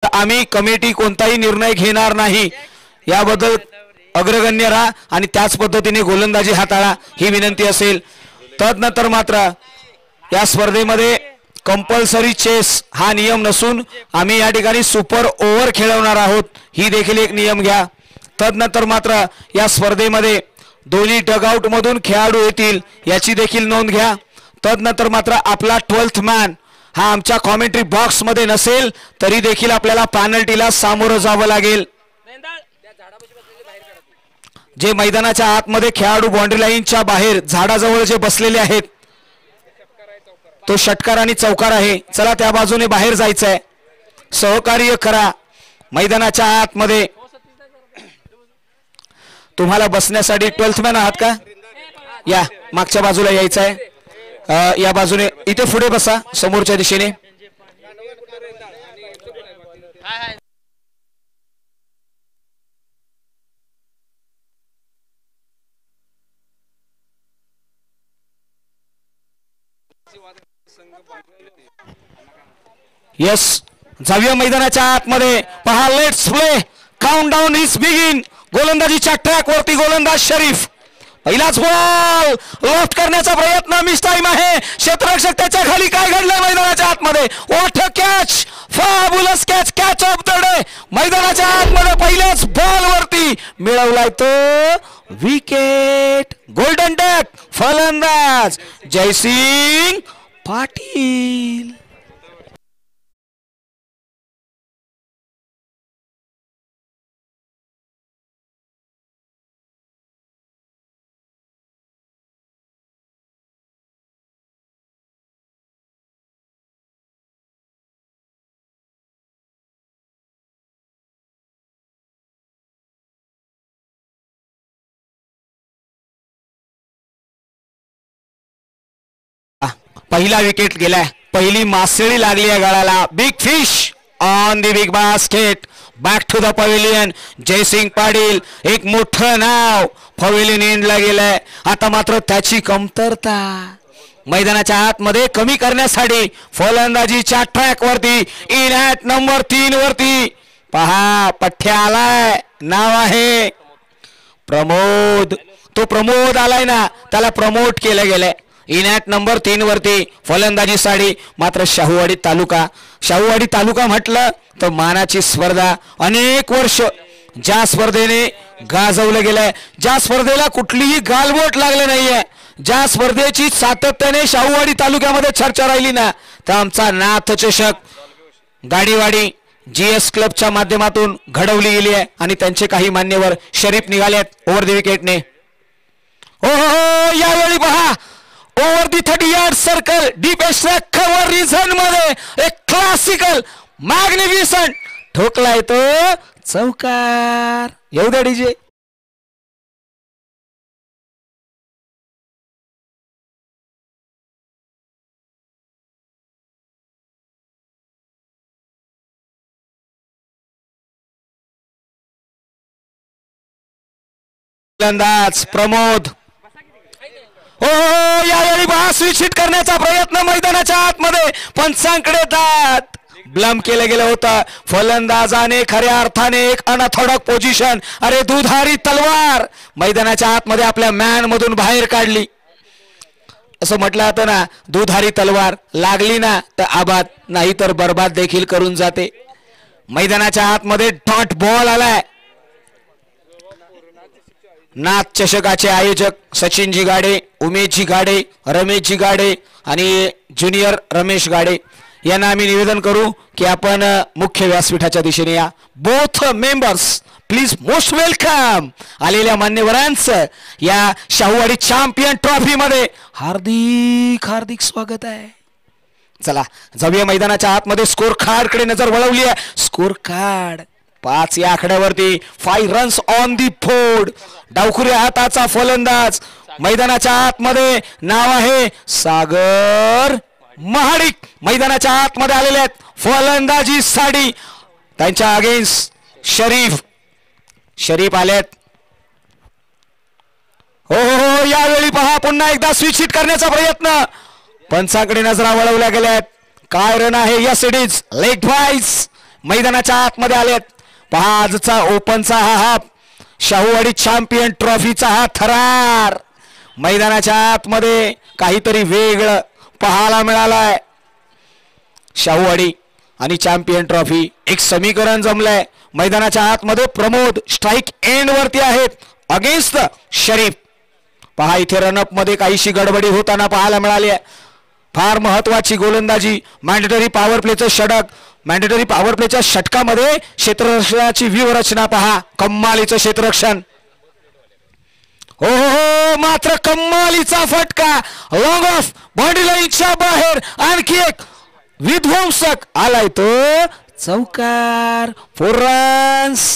आम्ही कमिटी कोणताही निर्णय घेणार नाही याबद्दल अग्रगण्य राहा आणि त्याच पद्धतीने गोलंदाजी हाताळा ही विनंती असेल। तदनंतर मात्र या स्पर्धेमध्ये कंपल्सरी चेस हा नियम नसून आम्ही या ठिकाणी सुपर ओव्हर खेळवणार आहोत ही देखील एक नियम घ्या। तदनंतर मात्र या स्पर्धेमध्ये दोन्ही डगआउट मधून खेळाडू येतील याची देखील नोंद घ्या। तदनंतर मात्र आपला 12th मॅन हा आमच्या कॉमेंट्री बॉक्स मध्ये नसेल तरी देखील आपल्याला पेनल्टीला सामोरं जावं लागेल। जे मैदानाच्या आतमध्ये खेळाडू बाउंड्री लाईनच्या बाहेर झाडाजवळ जे बसलेले आहेत तो षटकार आणि चौकार आहे। चला त्या बाजूने बाहेर जायचं आहे, सहकार्य करा। मैदानाच्या आतमध्ये तुम्हाला बसण्यासाठी 12th मॅन आहात का? या मागच्या बाजूला यायचं आहे, या बाजूने इथे पुढे बसा समोरच्या दिशेने। यस जाऊया मैदानाच्या आतमध्ये पहा। Let's play, countdown is begin. गोलंदाजीच्या ट्रॅक वरती गोलंदाज शरीफ, पहिलाच बॉल लोफ्ट करण्याचा प्रयत्न, मिस टाइम आहे। क्षेत्ररक्षक त्याच्या खाली, काय घडलंय मैदानाच्या आतमध्ये? What a catch, fabulous catch, catch of the day. मैदानाच्या आतमध्ये पहिल्याच बॉल वरती मिळवलाय तो विकेट। गोल्डन डक फलंदाज जयसिंग पाटील। पहिला विकेट गेलाय, पहिली मासळी लागली आहे गाळाला। Big fish on the big basket, back to the pavilion. Jaysing Patil एक मोठं नाव पवेलियन एंडला गेलंय। आता मात्र त्याची कमतरता मैदानाच्या आतमध्ये कमी करण्यासाठी फलंदाजीच्या ट्रॅक वरती इन ॲट नंबर 3 वरती पहा पठ्ठ्या आलाय, नाव आहे प्रमोद। तो प्रमोद आलाय ना, त्याला प्रमोट केलं गेलंय। इन ॲट नंबर 3 वरती फलंदाजी साडी मात्र शाहूवाडी तालुका। शाहूवाडी तालुका म्हटलं तर मानाची स्पर्धा, अनेक वर्ष ज्या स्पर्धेने गाजवलं गेलंय, ज्या स्पर्धेला कुठलीही गालबोट लागलं नाहीये, ज्या स्पर्धेची सातत्याने शाहूवाडी तालुक्यामध्ये चर्चा राहिली ना, तर आमचा नाथ चषक गाडीवाडी GS क्लबच्या माध्यमातून घडवली गेली आहे आणि त्यांचे काही मान्यवर शरीफ निघालेत ओव्हर द विकेटने। हो यावेळी पहा ओव्हर दी 30 yard circle deep extra cover reason मध्ये एक क्लासिकल मॅग्निफिसंट ठोकलाय तो चौकार। येऊ द्या डीजे। फलंदाज प्रमोद, हो यावेळी पहा स्विच हिट करण्याचा प्रयत्न मैदानाच्या आतमध्ये, पंचांकडे दात ब्लम केलं गेलं होतं। फलंदाजाने खऱ्या अर्थाने एक अनऑर्थोडॉक्स पोझिशन, अरे दुधारी तलवार मैदानाच्या आतमध्ये आपल्या मॅन मधून बाहेर काढली। असं म्हटलं जातं ना, दुधारी तलवार लागली ना तर आबाद, नाही तर बर्बाद देखील करून जाते। मैदानाच्या आतमध्ये डॉट बॉल आलाय। नाथ चषकाचे आयोजक सचिनजी गाडे, उमेशजी गाडे, रमेशजी गाडे आणि ज्युनियर रमेश गाडे यांना आम्ही निवेदन करू की आपण मुख्य व्यासपीठाच्या दिशेने या। Both members please most welcome. आलेल्या मान्यवरांचं या शाहूवाडी चॅम्पियन ट्रॉफी मध्ये हार्दिक हार्दिक स्वागत आहे। चला जाऊया मैदानाच्या आतमध्ये। स्कोर कार्ड कडे नजर वळवली आहे। स्कोर कार्ड 5 या आकड्यावरती 5 रन्स ऑन दी बोर्ड। डावखुऱ्या हाताचा फलंदाज मैदानाच्या आतमध्ये, नाव आहे सागर महाडिक। मैदानाच्या आतमध्ये आलेले आहेत फलंदाजी साडी, त्यांच्या अगेन्स्ट शरीफ आलेत। हो यावेळी पहा पुन्हा एकदा स्विच हिट करण्याचा प्रयत्न, पंचाकडे नजरा वळवल्या गेल्यात। काय रन आहे, yes it is leg wise मैदानाच्या आतमध्ये आलेत. पहा आजचा ओपनचा हा शाहूवाडी चॅम्पियन ट्रॉफीचा हा थरार मैदानाच्या आतमध्ये काहीतरी वेगळं पाहायला मिळालंय. शाहूवाडी आणि चॅम्पियन ट्रॉफी एक समीकरण जमलंय. मैदानाच्या आतमध्ये प्रमोद स्ट्राइक एंड वरती आहेत अगेन्स्ट शरीफ. पहा इथे रनअप मध्ये काहीशी गडबडी होताना पाहायला मिळाली आहे. फार महत्वाची गोलंदाजी. मॅन्डेटरी पॉवर प्लेचं षटक. मॅन्डेटरी पॉवर प्लेच्या षटकामध्ये क्षेत्ररक्षणाची व्यूहरचना पहा. कम्मालीचं क्षेत्ररक्षण. हो मात्र कम्मालीचा फटका लॉंग ऑफ बाउंड्री लाईनच्या बाहेर. आणखी एक विध्वंसक आलाय तो चौकार. 4 रन्स.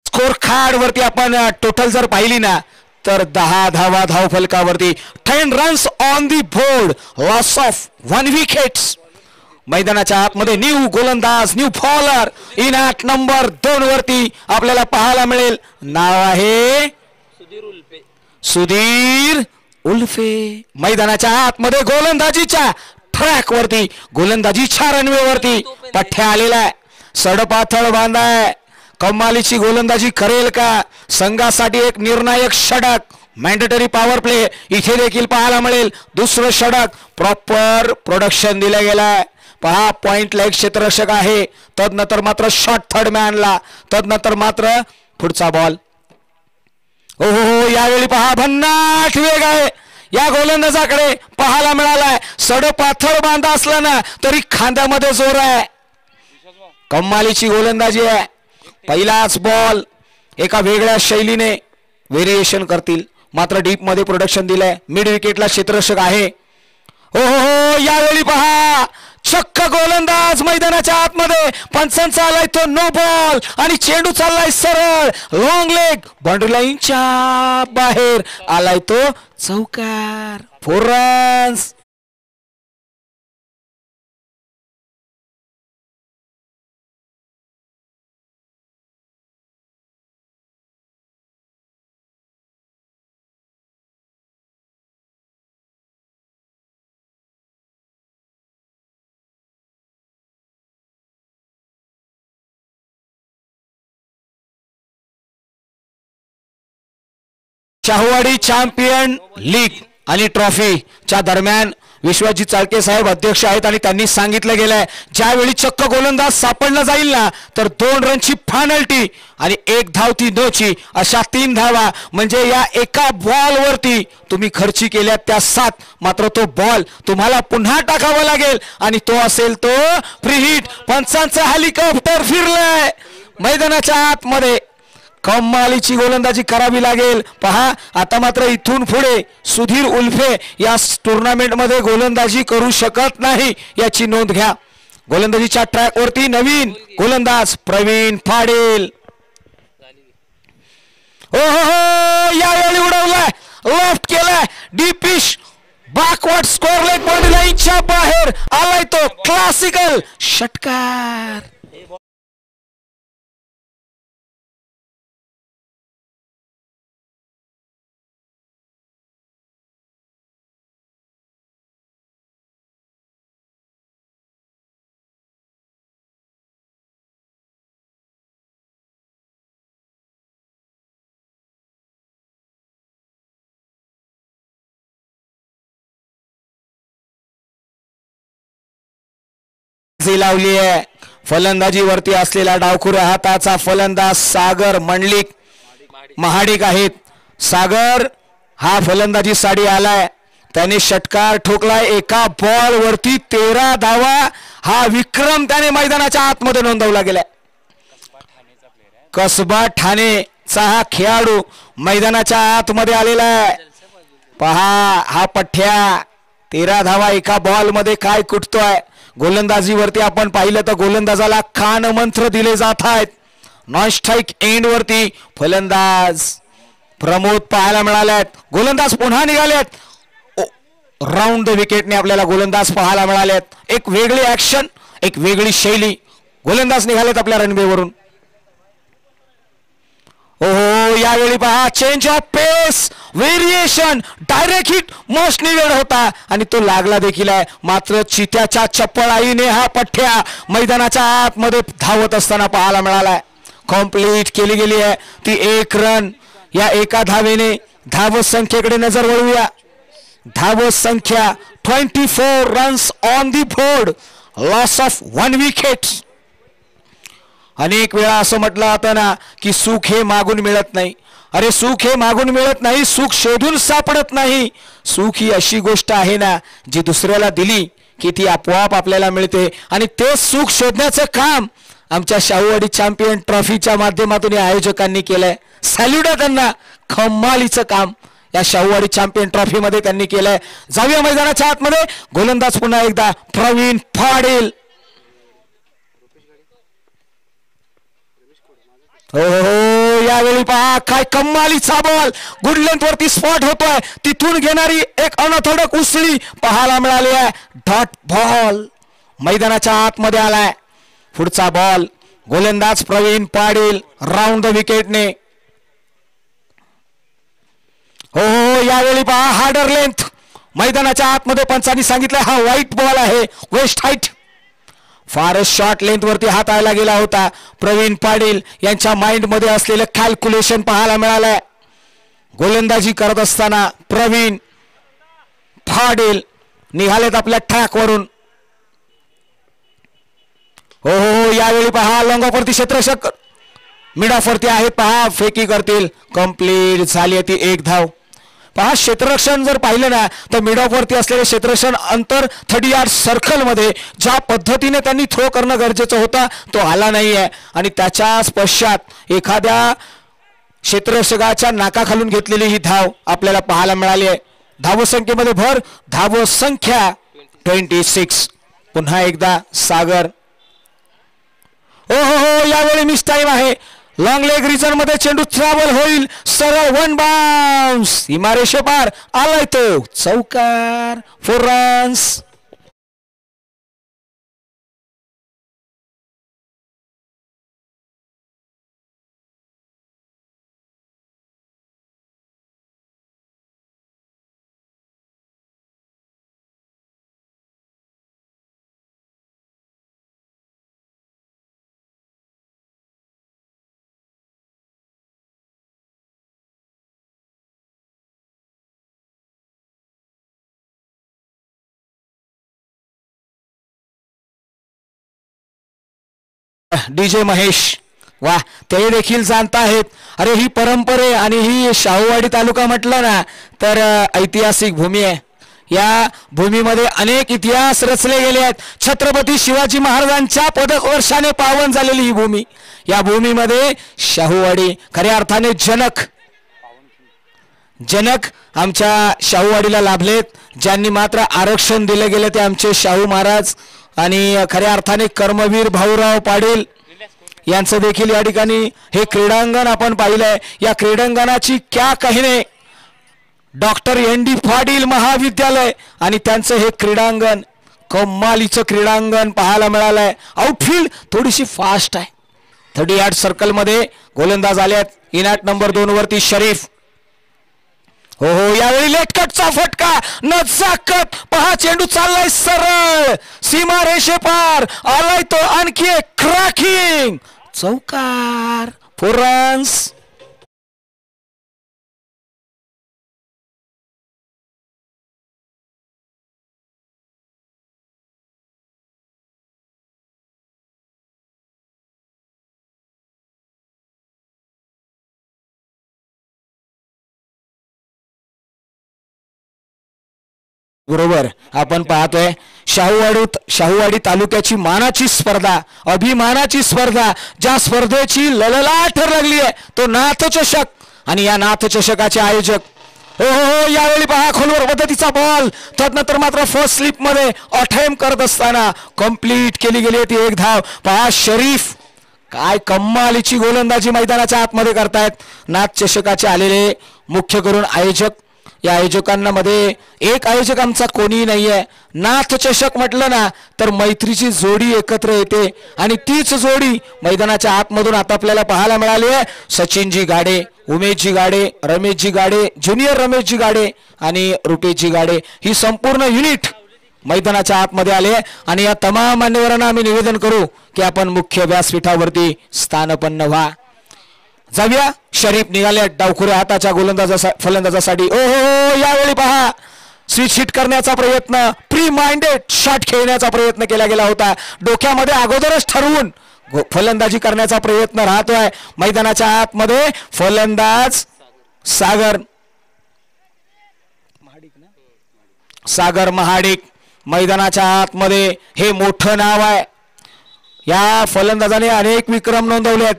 स्कोर कार्ड वरती आपण टोटल जर पाहिली ना तर 10 धावा धावफलकावरती. 10 runs on the board. Loss of 1 wickets. मैदानाच्या आतमध्ये न्यू गोलंदाज new bowler in at number 2 वरती आपल्याला पाहायला मिळेल. नाव आहे सुधीर उल्फे. मैदानाच्या आतमध्ये गोलंदाजीच्या ट्रॅक वरती गोलंदाजीच्या रनवेवरती पठ्ठ्या आलेला आहे. सडपाथळ बांधाय. कमालीची गोलंदाजी करेल का? संघासाठी एक निर्णायक षटक. मॅन्डेटरी पॉवर प्ले इथे देखील पाहायला मिळेल. दुसरं षटक प्रॉपर प्रोडक्शन दिलं गेलंय. पहा पॉइंट लाईक क्षेत्ररक्षक आहे. तदनंतर मात्र शॉट थर्ड मॅनला. तदनंतर मात्र पुढचा बॉल. हो यावेळी पहा भन्नाट वेग आहे या गोलंदाजाकडे पाहायला मिळालाय. सडपाथळ बांधा असला ना तरी खांद्यामध्ये जोर आहे. कमालीची गोलंदाजी आहे. पहिलाच बॉल एका वेगळ्या शैलीने व्हेरिएशन करतील. मात्र डीप मध्ये प्रोडक्शन दिलंय. मिड विकेटला क्षेत्ररक्षक आहे. हो यावेळी पहा चक्क गोलंदाज मैदानाच्या आतमध्ये. पंचांचा आलाय तो नो बॉल आणि चेंडू चाललाय सरळ लॉंग लेग बाउंड्री लाईनच्या बाहेर आलाय तो चौकार. 4 रन्स. शाहूवाडी चॅम्पियन लीग आणि ट्रॉफीच्या दरम्यान विश्वजित चाळके साहेब अध्यक्ष आहेत आणि त्यांनी सांगितलं गेलंय ज्यावेळी चक्क गोलंदाज सापडला जाईल ना तर 2 रनची पेनल्टी आणि 1 धाव ती नोची अशा 3 धावा म्हणजे या एका बॉल वरती तुम्ही खर्ची केल्या त्या 7. मात्र तो बॉल तुम्हाला पुन्हा टाकावा लागेल आणि तो असेल तो प्रीहिट. पंचांचा हेलिकॉप्टर फिरलाय मैदानाच्या आतमध्ये. कमालीची गोलंदाजी करावी लागेल. पहा आता मात्र इथून पुढे सुधीर उल्फे या टुर्नामेंट मध्ये गोलंदाजी करू शकत नाही याची नोंद घ्या. गोलंदाजीच्या ट्रॅक वरती नवीन गोलंदाज प्रवीण पाटील. हो यावेळी उडवलाय लेफ्ट केलाय deep pitch backward score leg boundary लाईनच्या बाहेर आलाय तो क्लासिकल षटकार. लावली आहे. फलंदाजी वरती असलेला डावखुऱ्या हाताचा फलंदाज सागर मंडलिक महाडिक आहेत. सागर हा फलंदाजी साठी आलाय. त्याने षटकार ठोकलाय. एका बॉल वरती 13 धावा हा विक्रम त्याने मैदानाच्या आतमध्ये नोंदवला गेलाय. कसबा ठाणेचा हा खेळाडू मैदानाच्या आतमध्ये आलेला आहे. पहा हा पठ्ठ्या 13 धावा एका बॉल मध्ये काय कुटतोय. गोलंदाजीवरती आपण पाहिलं तर गोलंदाजाला कान मंत्र दिले जात आहेत. नॉन स्ट्राईक एंड वरती फलंदाज प्रमोद पाहायला मिळालेत. गोलंदाज पुन्हा निघालेत. राऊंड द विकेटने आपल्याला गोलंदाज पाहायला मिळालेत. एक वेगळी ऍक्शन, एक वेगळी शैली. गोलंदाज निघालेत आपल्या रनवेवरून. ओहो, यावेळी पहा change of pace, variation, direct hit most needed होता आणि तो लागला देखील आहे. मात्र चित्याच्या चप्पल आईने हा पठ्या मैदानाच्या आतमध्ये धावत असताना पाहायला मिळालाय. कम्प्लीट केली गेली आहे ती 1 रन. या एका धावेने धाव संख्येकडे नजर वळूया. धाव संख्या 24 runs on the board, loss of 1 wicket. अनेक वेळा असं म्हटलं जातं ना की सुख हे मागून मिळत नाही. अरे सुख हे मागून मिळत नाही, सुख शोधून सापडत नाही. सुख ही अशी गोष्ट आहे ना जी दुसऱ्याला दिली की ती आपोआप आपल्याला मिळते. आणि ते सुख शोधण्याचं काम आमच्या शाहूवाडी चॅम्पियन ट्रॉफीच्या माध्यमातून या आयोजकांनी केलंय. सॅल्यूट आहे त्यांना. कमालीचं काम या शाहूवाडी चॅम्पियन ट्रॉफी मध्ये त्यांनी केलंय. जाऊया मैदानाच्या आतमध्ये. गोलंदाज पुन्हा एकदा प्रवीण पाटील. हो यावेळी पहा काय कमालीचा बॉल. गुड लेंथ वरती स्पॉट होतोय. तिथून घेणारी एक अनथडक उसळी पाहायला मिळाली आहे. डॉट बॉल मैदानाच्या आतमध्ये आलाय. पुढचा बॉल. गोलंदाज प्रवीण पाटील राऊंड द विकेटने. हो यावेळी पहा हार्डर लेंथ मैदानाच्या आतमध्ये पंचांनी सांगितलं हा व्हाईट बॉल आहे. वेस्ट हाईट फारच शॉर्ट लेंथ वरती हाताळला गेला होता. प्रवीण पाटील यांच्या माइंड मध्ये असलेलं कॅल्क्युलेशन पाहायला मिळालंय. गोलंदाजी करत असताना प्रवीण पाटील निघालेत आपल्या ट्रॅक वरून. हो यावेळी पहा लॉंग ऑफ वरती क्षेत्ररक्षक मिड ऑफ वरती आहेत. पहा फेकी करतील. कंप्लीट झाली ती 1 धाव. पहा क्षेत्ररक्षण जर पाहिलं ना तर मिड ऑफ वरती असलेले क्षेत्ररक्षण अंतर 30 यार्ड सर्कल मध्ये ज्या पद्धतीने त्यांनी थ्रो करणं गरजेचं होता तो आला नाहीये. आणि त्याच्याच पश्चात एखाद्या क्षेत्ररक्षकाच्या नाकाखालून घेतलेली ही धाव आपल्याला पाहायला मिळाली आहे. धावसंख्येमध्ये भर. धावसंख्या 26. पुन्हा एकदा सागर. हो यावेळी मिस टाइम आहे. लॉंग लेग रिजन मध्ये चेंडू ट्रॅव्हल होईल. सरळ 1 बाउन्स. सीमारेषे पार आलाय तो. चौकार. 4 रन्स. डीजे महेश वाह ते देखील जाणत आहेत. अरे ही परंपरे आणि ही शाहूवाडी तालुका म्हटलं ना तर ऐतिहासिक भूमी आहे. या भूमीमध्ये अनेक इतिहास रचले गेले आहेत. छत्रपती शिवाजी महाराजांच्या पदक वर्षाने पावन झालेली ही भूमी. या भूमीमध्ये शाहूवाडी खऱ्या अर्थाने जनक आमच्या शाहूवाडीला लाभलेत. ज्यांनी मात्र आरक्षण दिले गेले ते आमचे शाहू महाराज आणि खऱ्या अर्थाने कर्मवीर भाऊराव पाटील यांचं देखील या ठिकाणी हे क्रीडांगण आपण पाहिलंय. या क्रीडांगणाची क्या कहणे. डॉक्टर ND पाटील महाविद्यालय आणि त्यांचं हे क्रीडांगण कमालीचं क्रीडांगण पाहायला मिळालंय. आउटफील्ड थोडीशी फास्ट आहे. 30 यार्ड सर्कल मध्ये गोलंदाज आलेत. इनाट नंबर 2 वरती शरीफ. हो यावेळी लेटकटचा फटका. नजाकत पहा चेंडू चाललाय सरळ सीमा रेषे पार आलाय तो. आणखी एक क्रॅकिंग. चौकार. 4 रन्स. बरोबर आपण पाहतोय शाहूवाडी तालुक्याची मानाची स्पर्धा, अभिमानाची स्पर्धा, ज्या स्पर्धेची लललाट लागली आहे तो नाथ चषक. आणि या नाथ चषकाचे आयोजक हो यावेळी पहा खोलवर पद्धतीचा बॉल, त्यानंतर मात्र फर्स्ट स्लिप मध्ये अटेम्प्ट करत असताना कंप्लीट केली गेली होती एक धाव. पहा शरीफ काय कमालीची गोलंदाजी मैदानाच्या आतमध्ये करतायत. नाथ चषकाचे आलेले मुख्य करून आयोजक, या आयोजकांना मध्ये एक आयोजक आमचा कोणी नाहीये. नाथ चषक म्हटलं ना तर मैत्रीची जोडी एकत्र येते आणि तीच जोडी मैदानाच्या आतमधून आता आपल्याला पाहायला मिळाली आहे. सचिनजी गाडे, उमेशजी गाडे, रमेशजी गाडे, ज्युनियर रमेशजी गाडे आणि रुपेशजी गाडे, ही संपूर्ण युनिट मैदानाच्या आतमध्ये आले आणि या तमाम मान्यवरांना आम्ही निवेदन करू की आपण मुख्य व्यासपीठावरती स्थानपन्न व्हा. जाऊया. शरीफ निघाले डावखुऱ्या हाताच्या फलंदाजासाठी. ओहो यावेळी पहा स्विच हिट करण्याचा प्रयत्न, प्री माइंडेड शॉट खेळण्याचा प्रयत्न केला गेला होता. डोक्यामध्ये अगोदरच ठरवून फलंदाजी करण्याचा प्रयत्न राहतोय मैदानाच्या आतमध्ये. फलंदाज सागर महाडिक मैदानाच्या आतमध्ये, हे मोठं नाव आहे. या फलंदाजाने अनेक विक्रम नोंदवलेत.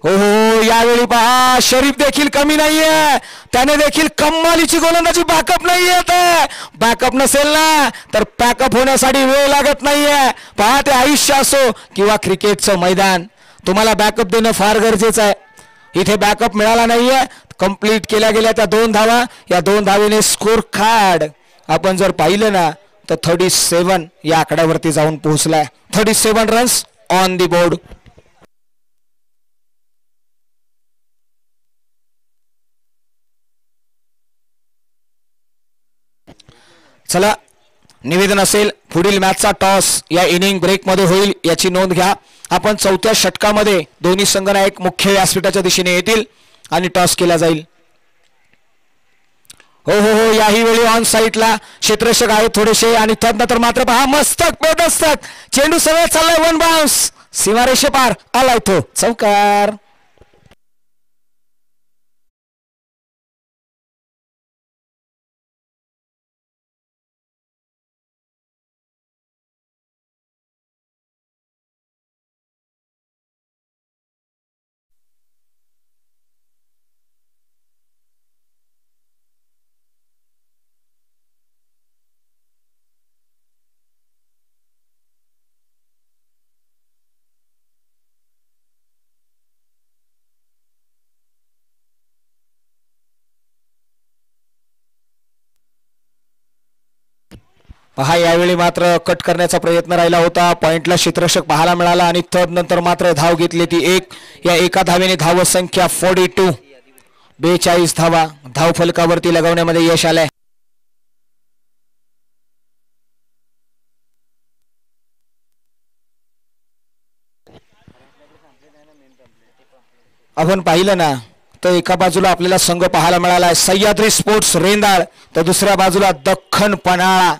हो हो यावेळी पहा शरीफ देखील कमी नाहीये, त्याने देखील कमालीची गोलंदाजी. बॅकअप नाहीये, बॅकअप नसेल ना तर पॅकअप होण्यासाठी वेळ लागत नाहीये. पहा ते आयुष्य असो किंवा क्रिकेटचं मैदान, तुम्हाला बॅकअप देणं फार गरजेचं आहे. इथे बॅकअप मिळाला नाहीये. कंप्लीट केल्या गेल्या त्या 2 धावा. या 2 धावेने स्कोर कार्ड आपण जर पाहिलं ना तर 37 या आकड्यावरती जाऊन पोहोचलाय. 37 रन्स ऑन दी बोर्ड. चला निवेदन असेल पुढील मॅचचा टॉस या इनिंग ब्रेक मध्ये होईल याची नोंद घ्या. आपण 4थ्या षटकामध्ये दोन्ही संघनायक मुख्य व्यासपीठाच्या दिशेने येतील आणि टॉस केला जाईल. हो हो हो याही वेळी ऑन साईडला क्षेत्ररक्षक आहेत थोडेसे आणि त्यानंतर मात्र पहा मस्तक बेदस्तक चेंडू सगळं चाललाय. 1 बाउन्स सीमारेषे पार आलाय तो चौकार. पहा यावेळी मात्र कट करण्याचा प्रयत्न राहिला होता. पॉइंटला क्षेत्ररक्षक पाहायला मिळाला आणि नंतर मात्र धाव घेतली ती 1. या एका धावेने धाव संख्या 42, 42 धावा धाव फलकावरती लगवण्यामध्ये यश आलंय. आपण पाहिलं ना तर एका बाजूला आपल्याला संघ पाहायला मिळाला आहे सह्याद्री स्पोर्ट्स रेंदाळ, तर दुसऱ्या बाजूला दख्खन पन्हाळा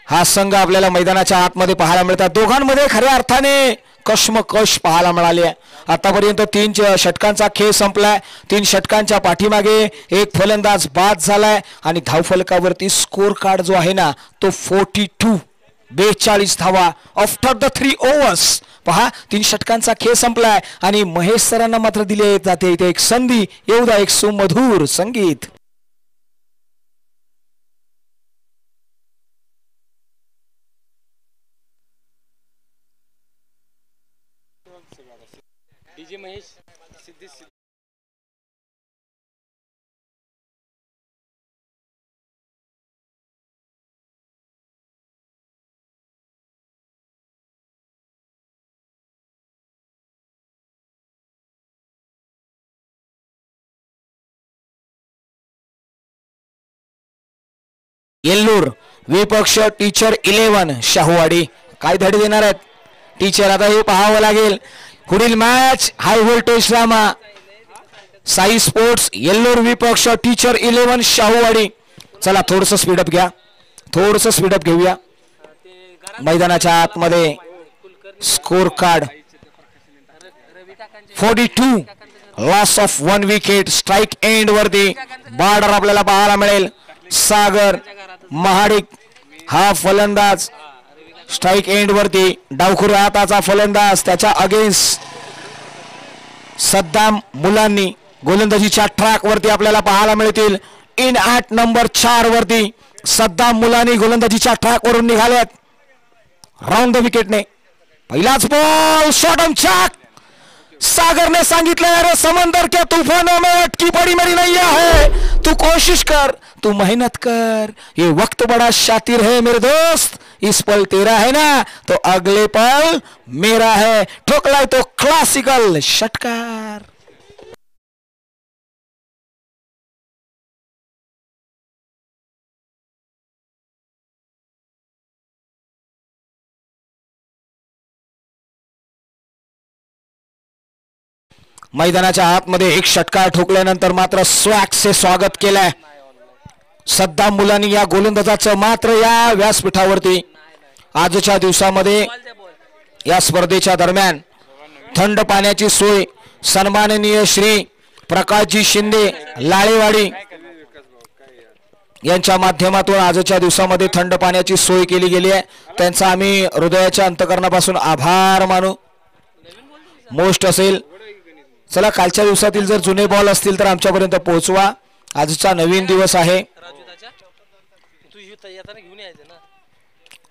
हा संघ आपल्याला मैदानाच्या आतमध्ये पाहायला मिळतात. दोघांमध्ये खऱ्या अर्थाने कश्मकश पाहायला मिळाली आहे. आतापर्यंत 3 षटकांचा खेळ संपलाय. 3 षटकांच्या पाठीमागे एक फलंदाज बाद झालाय आणि धावफलकावरती स्कोर कार्ड जो आहे ना तो 42, 42 धावा आफ्टर द 3 ओव्हर्स. पहा 3 षटकांचा खेळ संपलाय आणि महेश सरांना मात्र दिले जाते इथे एक संधी. येऊ द्या एक सुमधुर संगीत. डीजे महेश सिद्धी येल्लूर विपक्ष टीचर 11 शाहूवाडी. काय धडे देणार आहेत टीचर आता हे पाहावं लागेल. पुढील match high voltage drama Sai sports येल्लोर विपक्ष टीचर 11 शाहूवाडी. चला थोडस स्पीडअप घ्या, थोडस स्पीडअप घेऊया. मैदानाच्या आतमध्ये score card 42, loss of 1 wicket. Strike end वरती बॉर्डर आपल्याला पाहायला मिळेल. सागर महाडिक हा फलंदाज स्ट्राइक एंड वरती. डावखुऱ्या हाताचा फलंदाज त्याच्या अगेन्स्ट सद्दाम मुलांनी गोलंदाजीच्या ट्रॅक वरती आपल्याला पाहायला मिळतील. इन ॲट नंबर 4 वरती सद्दाम मुलानी गोलंदाजीच्या ट्रॅक वरून निघाल्यात. राऊंड द विकेटने पहिलाच बॉल शॉट ऑन चॅक. सागर ने सांगितलं अरे समंदर के तूफानों में अटकी पड़ी मेरी नैया है, तू कोशिश कर, तू मेहनत कर, ये वक्त बड़ा शातिर है मेरे दोस्त, इस पल तेरा है ना तो अगले पल मेरा है. ठोकलाय तो क्लासिकल षटकार. मैदानाच्या आतमध्ये एक षटकार ठोकल्यानंतर मात्र स्वॅग से स्वागत केलंय सद्दाम मुलानी या गोलंदाजाचं. मात्र या व्यासपीठावरती आजच्या दिवसामध्ये या स्पर्धेच्या दरम्यान थंड पाण्याची सोय सन्माननीय श्री प्रकाशजी शिंदे लाळेवाडी यांच्या माध्यमातून आजच्या दिवसामध्ये थंड पाण्याची सोय केली गेली आहे. त्यांचा आम्ही हृदयाच्या अंतकरणापासून आभार मानू. मोस्ट असेल चला कालच्या दिवसातील जर जुने बॉल असतील तर आमच्यापर्यंत पोहोचवा. आजचा नवीन दिवस आहे.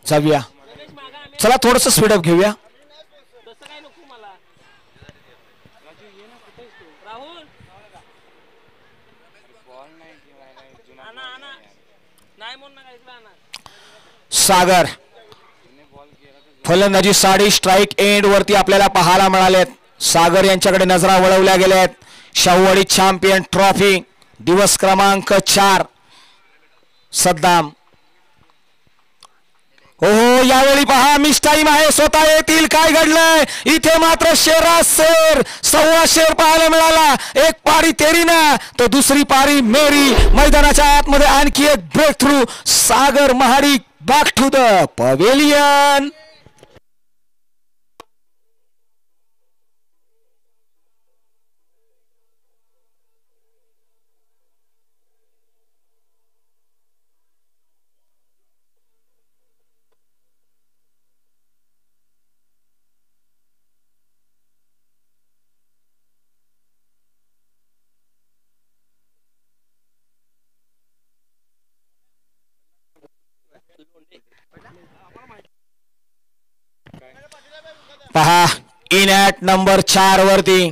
जाऊया चला थोडस स्पीडअप घेऊया. सागर फलंदाजी 60 स्ट्राइक एंड वरती आपल्याला पाहायला मिळालेत. सागर यांच्याकडे नजरा वळवल्या गेल्या आहेत. शाहूवाडी चॅम्पियन ट्रॉफी दिवस क्रमांक 4 सद्दाम. हो यावेळी पहा मिस टाइम आहे. स्वतः येतील काय घडलंय इथे. मात्र शेरा शेर सव्वा शेर पाहायला मिळाला. एक पारी तेरी ना तो दुसरी पारी मेरी. मैदानाच्या आतमध्ये आणखी एक breakthrough. Sagar Mahadik back to the pavilion. पहा इन ॲट नंबर 4 वरती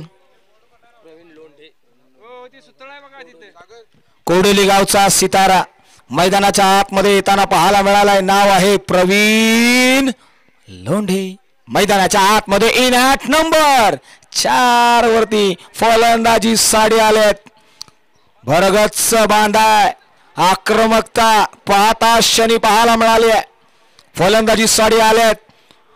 कोडोली गावचा सितारा मैदानाच्या आतमध्ये येताना पाहायला मिळालाय. नाव आहे प्रवीण लोंढे. मैदानाच्या आतमध्ये इन ॲट नंबर 4 वरती फलंदाजी 60 आलेत. भरगच्च बांधाय आक्रमकता पाहता क्षणी पाहायला मिळाली आहे. फलंदाजी 60 आलेत.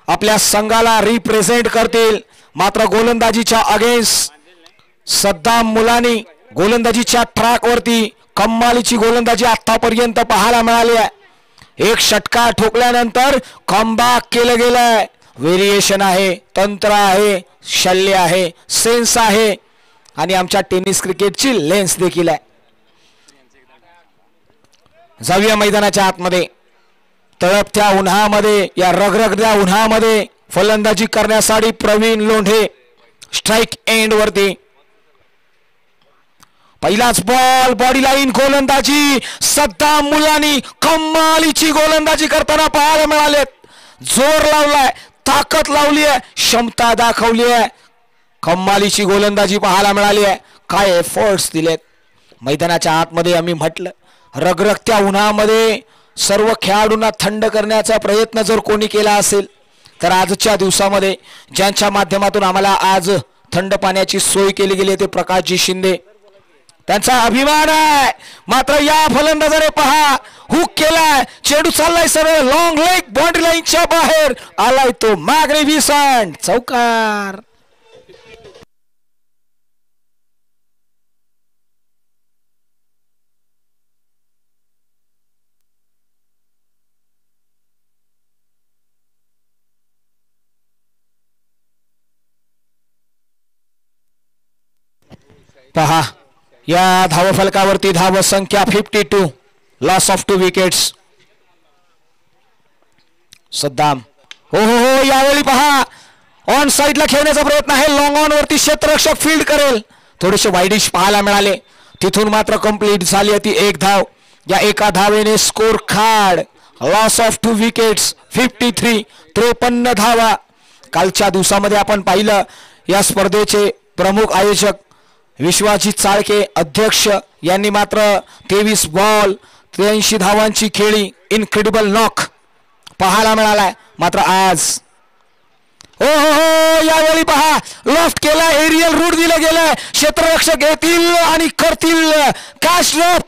आपल्या संघाला रिप्रेझेंट करतील. मात्र गोलंदाजीच्या अगेन्स्ट सद्दाम मुलानी गोलंदाजीच्या ट्रॅक वरती कमालीची गोलंदाजी आतापर्यंत पाहायला मिळाली आहे. एक षटकार ठोकल्यानंतर कमबॅक केलं गेलंय. व्हेरिएशन आहे, तंत्र आहे, शल्य आहे, सेन्स आहे आणि आमच्या टेनिस क्रिकेटची लेन्स देखील आहे. जाऊया मैदानाच्या आतमध्ये. तळपत्या उन्हामध्ये या रगरगत्या उन्हामध्ये फलंदाजी करण्यासाठी प्रवीण लोंढे स्ट्राइक एंड वरती. पहिलाच बॉल बॉडी लाईन गोलंदाजी सद्दाम मुलानी कमालीची गोलंदाजी करताना पाहायला मिळालेत. जोर लावलाय, ताकद लावली आहे, क्षमता दाखवली आहे. कमालीची गोलंदाजी पाहायला मिळाली आहे. काय एफर्ट्स दिलेत. मैदानाच्या आतमध्ये आम्ही म्हटलं रगरगत्या उन्हामध्ये सर्व खेळाडूंना थंड करण्याचा प्रयत्न जर कोणी केला असेल तर आजच्या दिवसामध्ये ज्यांच्या माध्यमातून आम्हाला आज थंड पाण्याची सोय केली गेली ते प्रकाशजी शिंदे. त्यांचा अभिमान आहे. मात्र या फलंदाजाने पहा हुक केलाय. चेंडू चाललाय सरळ लॉंग लेग बाउंड्री लाईनच्या बाहेर आलाय तो मॅग्निफिसंट चौकार. पहा या धावफलकावरती धाव संख्या 52. Loss of 2 wickets. सद्दाम हो हो हो यावेळी पहा ऑन साइडला खेळण्याचा प्रयत्न आहे. लॉंग ऑन वरती क्षेत्ररक्षक फील्ड करेल थोडेसे वाईडिश पाहायला मिळाले. तिथून मात्र कंप्लीट झाली होती एक धाव. या एका धावेने score card loss of 2 wickets 53. 53 धावा. कालच्या दिवसामध्ये आपण पाहिलं या स्पर्धेचे प्रमुख आयोजक विश्वाजित चाळके अध्यक्ष यांनी मात्र 23 बॉल 83 धावांची खेळी इनक्रेडिबल नॉक पाहायला मिळालाय. मात्र आज हो यावेळी पहा लॉफ्ट केला, एरियल रूट दिलं गेलं, क्षेत्ररक्षक येतील आणि करतील कॅश ड्रॉप.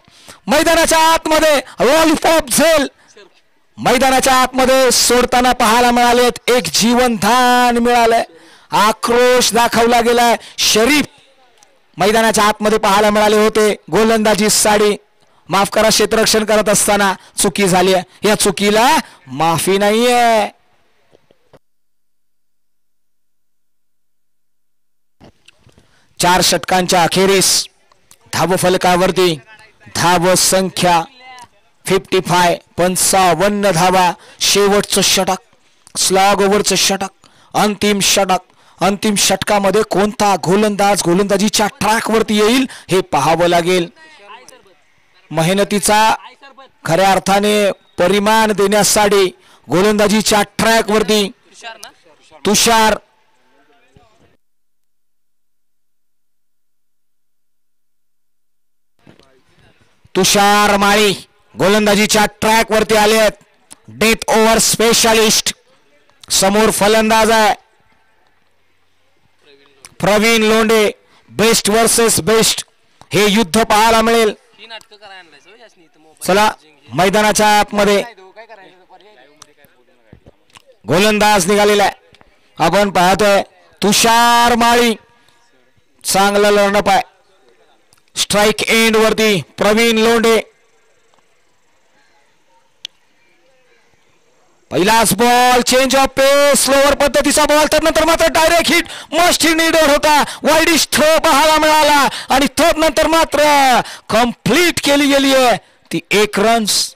मैदानाच्या आतमध्ये लॉलीपॉप झेल मैदानाच्या आतमध्ये सोडताना पाहायला मिळालेत. एक जीवनदान मिळालंय, आक्रोश दाखवला गेलाय. शरीफ मैदानाच्या आतमध्ये पाहायला मिळाले होते. गोलंदाजी साडी माफ करा, क्षेत्ररक्षण करत असताना चुकी झाली आहे. या चुकीला माफी नाहीये. चार षटकांच्या अखेरीस धावफलकावरती धाव संख्या 55 55 धावा. शेवटचं षटक स्लॉग ओव्हरचं षटक, अंतिम षटक. अंतिम षटकामध्ये कोणता गोलंदाज गोलंदाजीच्या ट्रॅक वरती येईल हे पाहावं लागेल. मेहनतीचा खऱ्या अर्थाने परिमाण देण्यासाठी गोलंदाजीच्या ट्रॅक वरती तुषार तुषार माळी गोलंदाजीच्या ट्रॅक वरती आले आहेत. Death over specialist. समोर फलंदाज आहे Praveen Londhe. Best versus best हे युद्ध पाहायला मिळेल. चला मैदानाच्या आतमध्ये गोलंदाज निघालेला आहे. आपण पाहतोय तुषार माळी चांगला लढणं आहे. स्ट्राइक एंड वरती प्रवीण लोंढे. पहिलाच ball change of pace slower पद्धतीचा बॉल, त्यानंतर मात्र डायरेक्ट हिट मस्ट नीडेड होता. वाईडिश थ्रो पाहायला मिळाला आणि नंतर मात्र कंप्लीट केली गेली आहे ती 1 रन्स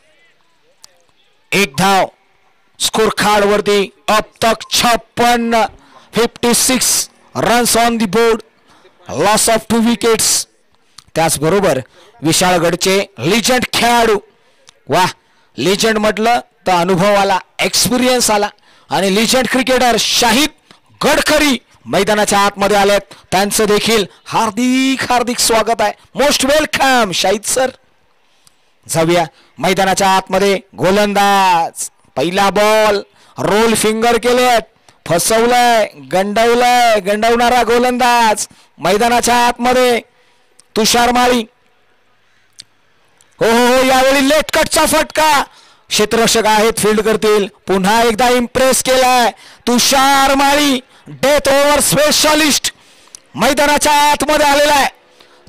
1 धाव. स्कोर कार्ड वरती अब तक 56 runs on the board. Loss of 2 wickets. त्याचबरोबर विशाळगडचे लिजंड खेळाडू. वा, लिजंड म्हटलं तर अनुभव आला, एक्सपिरियन्स आला. आणि लिजंड क्रिकेटर शाहिद गडकरी मैदानाच्या आतमध्ये आलेत. त्यांचं देखील हार्दिक हार्दिक स्वागत आहे. Most welcome Shahid sir. जाऊया मैदानाच्या आतमध्ये. गोलंदाज पहिला बॉल रोल फिंगर केलेत, फसवलंय, गंडवणारा गोलंदाज मैदानाच्या आतमध्ये तुषार माळी. हो यावेळी लेट कटचा फटका. क्षेत्ररक्षक आहेत, फील्ड करतील. पुन्हा एकदा इम्प्रेस केलाय तुषार माळी. डेथ ओव्हर स्पेशालिस्ट मैदानाच्या आतमध्ये आलेला आहे.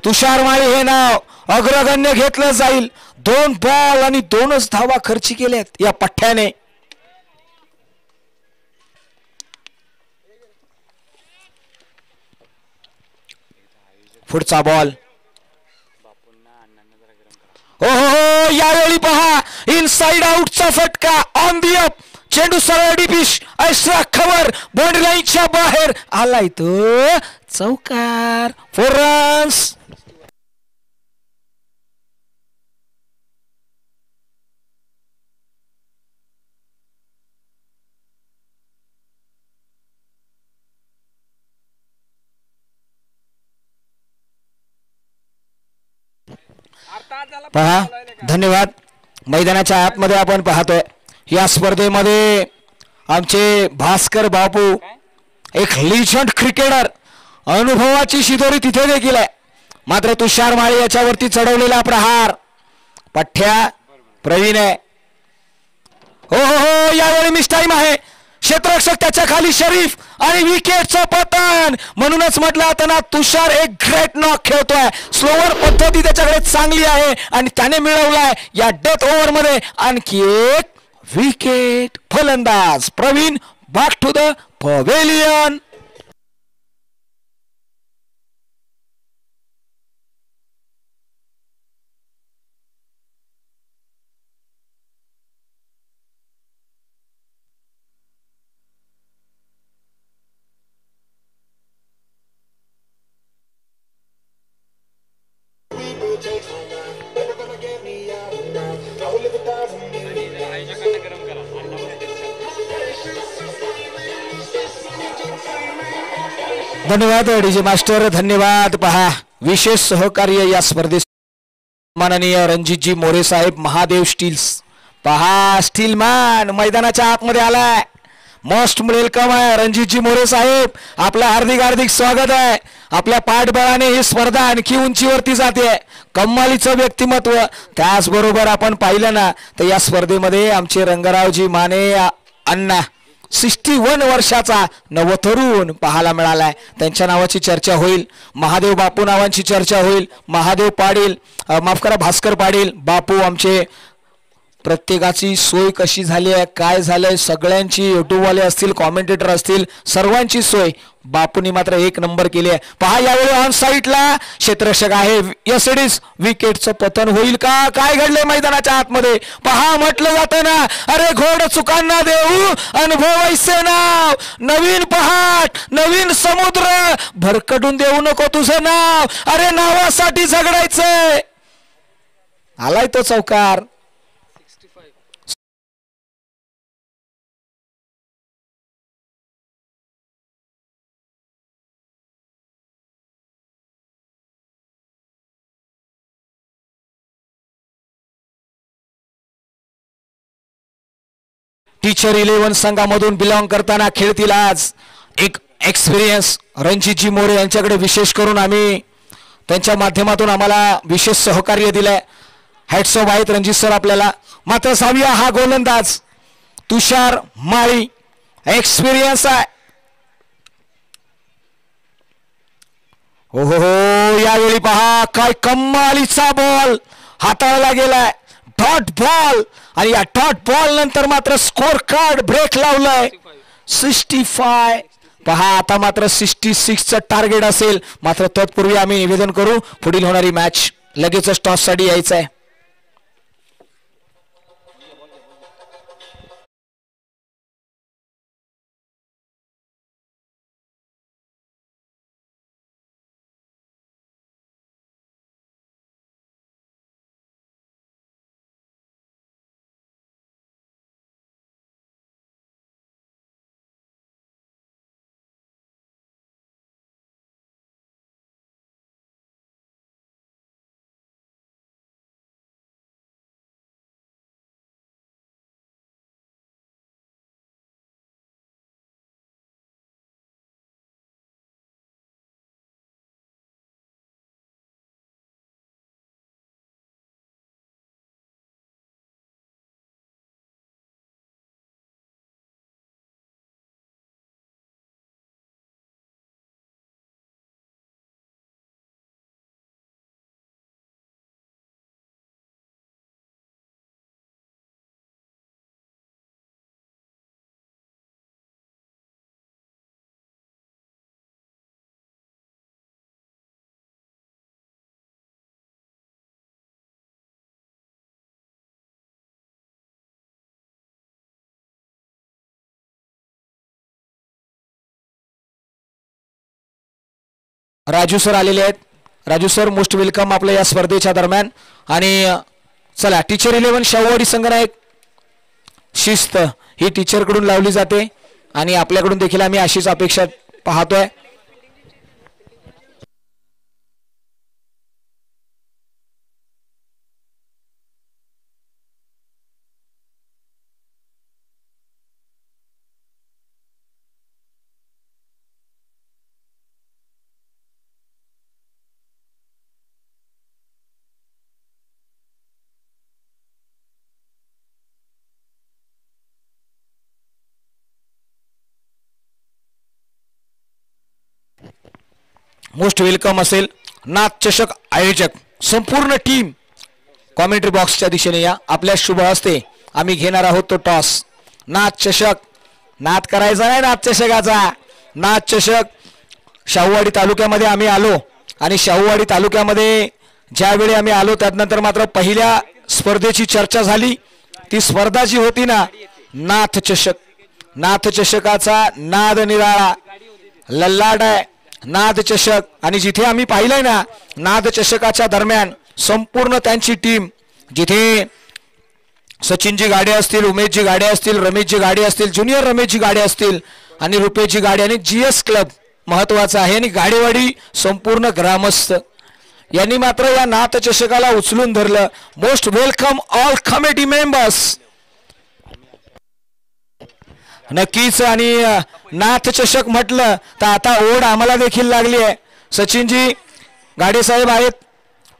तुषार माळी हे नाव अग्रगण्य घेतलं जाईल. 2 बॉल आणि 2च धावा खर्ची केल्यात या पठ्ठ्याने. पुढचा बॉल. हो यावेळी पहा इनसाइड आउटचा फटका. ऑन दी अप चेंडू सरळ डिपिश ऐसा खबर बाउंड्री लाईनच्या बाहेर आलाय तो चौकार. 4 रन्स. पहा धन्यवाद. मैदानाच्या आतमध्ये आपण पाहतोय या स्पर्धेमध्ये आमचे भास्कर बापू एक लिजंड क्रिकेटर. अनुभवाची शिदोरी तिथे देखील आहे. मात्र तुषार माळी याच्यावरती चढवलेला प्रहार पठ्ठ्या प्रवीण आहे. हो यावेळी मिस टाइम आहे. क्षेत्ररक्षक त्याच्या खाली शरीफ आणि विकेटचं पतन. म्हणूनच म्हटलं आता ना तुषार एक ग्रेट नॉक खेळतोय. स्लोअर पद्धती त्याच्याकडे चांगली आहे आणि त्याने मिळवलाय या डेथ ओव्हर मध्ये आणखी एक विकेट. फलंदाज Praveen back to the pavilion. धन्यवाद डीजे मास्टर, धन्यवाद. पहा विशेष सहकार्य या स्पर्धेत माननीय रणजितजी मोरे साहेब, महादेव स्टील्स. पहा स्टीलमॅन मैदानाच्या आतमध्ये आलाय. मोस्ट वेलकम आहे रणजितजी मोरे साहेब, आपलं हार्दिक हार्दिक स्वागत आहे. आपल्या पाठबळाने ही स्पर्धा आणखी उंचीवरती जाते. कमालीचं व्यक्तिमत्व. त्याचबरोबर आपण पाहिलं ना तर या स्पर्धेमध्ये आमचे रंगरावजी माने अण्णा 61 वर्षाचा नवतरुण पाहायला मिळालाय. त्यांच्या नावाची चर्चा होईल. महादेव बापू नावांची चर्चा होईल. महादेव पाटील, माफ करा भास्कर पाटील बापू आमचे. प्रत्येकाची सोय कशी झाली आहे, काय झालंय, सगळ्यांची युट्यूबवाले असतील, कॉमेंटेटर असतील, सर्वांची सोय बापूंनी मात्र एक नंबर केली आहे. पहा यावेळी ऑन साईडला क्षेत्ररक्षक आहे. यस विकेटचं पतन होईल का? काय घडलंय मैदानाच्या आतमध्ये? पहा म्हटलं जातं ना, अरे घोड चुकांना देऊ अनुभव ऐसे नाव. नवीन पहाट, नवीन समुद्र, भरकटून देऊ नको तुझं नाव. अरे नावासाठी झगडायचंय. आलाय तो चौकार. टीचर 11 संघामधून बिलॉंग करताना खेळतील आज एक एक्सपिरियन्स रणजितजी मोरे यांच्याकडे विशेष करून आम्ही त्यांच्या माध्यमातून आम्हाला विशेष सहकार्य दिलंय. हॅट्स ऑफ आहेत रणजित सर आपल्याला. मात्र साविया हा गोलंदाज तुषार माळी एक्सपिरियन्स आहे. हो हो हो यावेळी पहा काय कमालीचा बॉल हाताळला गेलाय. डॉट बॉल आणि या डॉट बॉल नंतर मात्र स्कोर कार्ड ब्रेक लावलाय. 65. पहा आता मात्र 66चं टार्गेट असेल. मात्र तत्पूर्वी आम्ही निवेदन करू पुढील होणारी मॅच लगेचच टॉस साठी यायचं आहे. राजू सर आलेले आहेत. राजू सर मोस्ट वेलकम आपल्या या स्पर्धेच्या दरम्यान. आणि चला टीचर 11 शाहूवाडी संघनायक. शिस्त ही टीचर कडून लावली जाते आणि आपल्याकडून देखील आम्ही अशीच अपेक्षा पाहतोय. मोस्ट वेलकम असेल. नाथ चषक आयोजक संपूर्ण टीम कॉमेंट्री बॉक्सच्या दिशेने या. आपल्या शुभ हस्ते आम्ही घेणार आहोत तो टॉस. नाथ चषक नाथ करायचा नाही नाथ चषकाचा. नाथ चषक शाहूवाडी तालुक्यामध्ये आम्ही आलो आणि शाहूवाडी तालुक्यामध्ये ज्यावेळी आम्ही आलो त्यानंतर मात्र पहिल्या स्पर्धेची चर्चा झाली. ती स्पर्धा जी होती ना नाथ चषक. नाथ चषकाचा नाद निराळा लल्लाड आहे नाद चषक. आणि जिथे आम्ही पाहिलंय ना नाद चषकाच्या दरम्यान संपूर्ण त्यांची टीम, जिथे सचिनजी गाडे असतील, उमेशजी गाडे असतील, रमेशजी गाडे असतील, ज्युनियर रमेशजी गाडे असतील, आणि रुपयाची गाडी आणि जीएस क्लब महत्वाचा आहे आणि गाडेवाडी संपूर्ण ग्रामस्थ यांनी मात्र या नाथ चषकाला उचलून धरलं. Most welcome all committee members. नक्कीच आणि नाथ चषक म्हटलं तर आता ओढ आम्हाला देखील लागली आहे. सचिनजी गाडे साहेब आहेत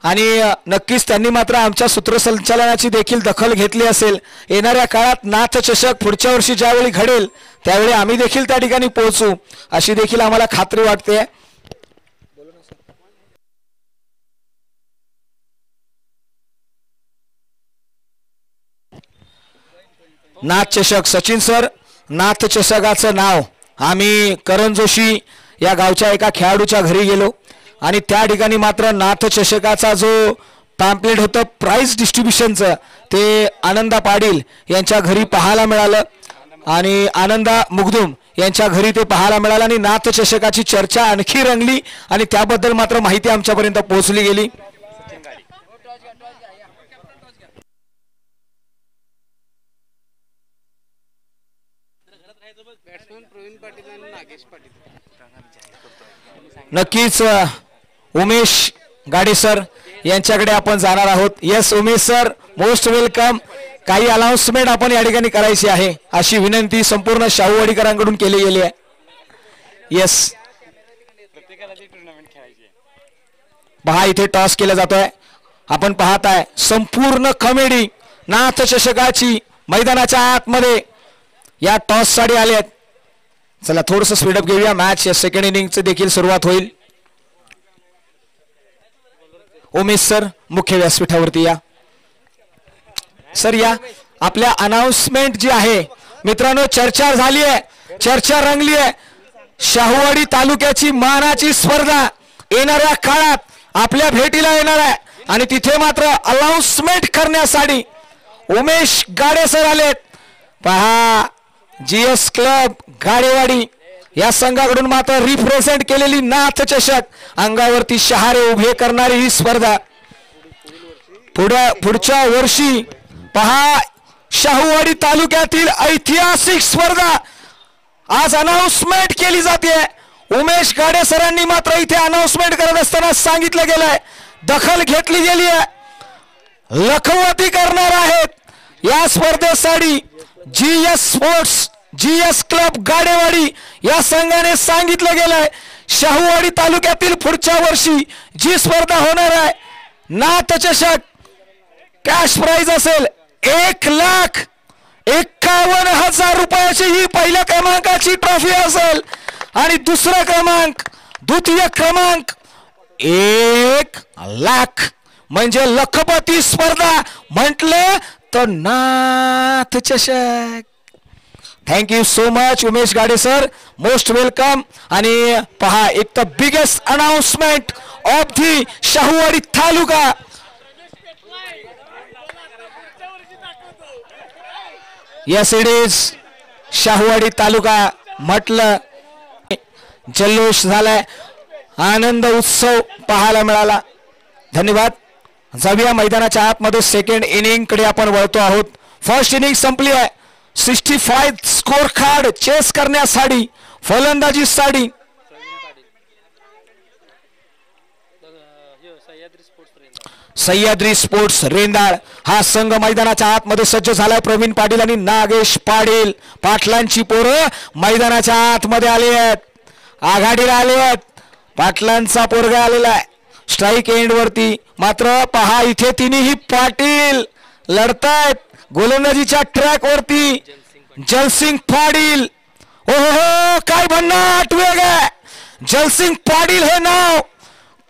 आणि नक्कीच त्यांनी मात्र आमच्या सूत्रसंचालनाची देखील दखल घेतली असेल. येणाऱ्या काळात नाथ चषक पुढच्या वर्षी ज्यावेळी घडेल त्यावेळी आम्ही देखील त्या ठिकाणी पोहोचू अशी देखील आम्हाला खात्री वाटते. नाथ चषक सचिन सर, नाथ चषकाचं नाव आम्ही करण जोशी या गावच्या एका खेळाडूच्या घरी गेलो आणि त्या ठिकाणी मात्र नाथ चषकाचा जो पॅम्पलेट होतं प्राइज डिस्ट्रीब्युशनचं ते आनंदा पाटील यांच्या घरी पाहायला मिळालं आणि आनंदा मुगदुम यांच्या घरी ते पाहायला मिळालं आणि नाथ चषकाची चर्चा आणखी रंगली आणि त्याबद्दल मात्र माहिती आमच्यापर्यंत पोहोचली गेली. नक्कीच उमेश गाडे सर यांच्याकडे आपण जाणार आहोत. Yes Umesh sir, most welcome. काही अनाउन्समेंट आपण या ठिकाणी करायची आहे अशी विनंती संपूर्ण शाहूवाडीकरांकडून केली गेली आहे. येस पहा इथे टॉस केला जातोय. आपण पाहताय संपूर्ण कॉमेडी नाथ चषकाची मैदानाच्या आतमध्ये या टॉस साठी आले आहेत. चला थोडंसं स्पीडअप घेऊया. मॅच या सेकंड इनिंगची देखील सुरुवात होईल. उमेश सर मुख्य व्यासपीठावरती या. सर या आपल्या अनाउन्समेंट जी आहे मित्रांनो, चर्चा झाली आहे, चर्चा रंगली आहे. शाहूवाडी तालुक्याची मानाची स्पर्धा येणाऱ्या काळात आपल्या भेटीला येणार आहे आणि तिथे मात्र अनाउन्समेंट करण्यासाठी उमेश गाडे सर आलेत. पहा जीएस क्लब गाडेवाडी या संघाकडून मात्र रिप्रेझेंट केलेली नाथ चषक अंगावरती शहारे उभे करणारी ही स्पर्धा पुढच्या वर्षी पहा शाहूवाडी तालुक्यातील ऐतिहासिक स्पर्धा आज अनाउन्समेंट केली जाते. उमेश गाडे सरांनी मात्र इथे अनाउन्समेंट करत असताना सांगितलं गेलंय, दखल घेतली गेली आहे, लखवती करणार आहेत या स्पर्धेसाठी जीएस क्लब गाडेवाडी या संघाने सांगितलं गेलंय. शाहूवाडी तालुक्यातील पुढच्या वर्षी जी स्पर्धा होणार आहे नाथ चषक कॅश प्राइज असेल 1,51,000 रुपयाची ही पहिल्या क्रमांकाची ट्रॉफी असेल आणि दुसरा क्रमांक द्वितीय क्रमांक 1,00,000 म्हणजे लखपती स्पर्धा म्हटलं तर नाथ चषक. Thank you so much Umesh Gade sir, most welcome. आणि पहा एक the biggest announcement of the Shahuwadi taluka. Yes it is Shahuwadi taluka म्हटलं जल्लोष झालाय, आनंद उत्सव पाहायला मिळाला. धन्यवाद. जाऊया मैदानाच्या आतमध्ये सेकंड इनिंग कडे आपण वळतो आहोत. फर्स्ट इनिंग संपली आहे. 65 स्कोर कार्ड चेस करण्यासाठी फलंदाजीसाठी सह्याद्री स्पोर्ट्स रेंदाळ हा संघ मैदानाच्या आतमध्ये सज्ज झालाय. प्रवीण पाटील आणि नागेश पाटील पाटलांची पोरं मैदानाच्या आतमध्ये आले आहेत, आघाडीला आले आहेत. पाटलांचा पोरगा आलेला आहे स्ट्राईक एंड वरती. मात्र पहा इथे तिन्ही पाटील लढतायत गोलंदाजीच्या ट्रॅक वरती. जलसिंग पाटील, ओहो काय भन्नाट वेग आहे. जलसिंग पाटील हे नाव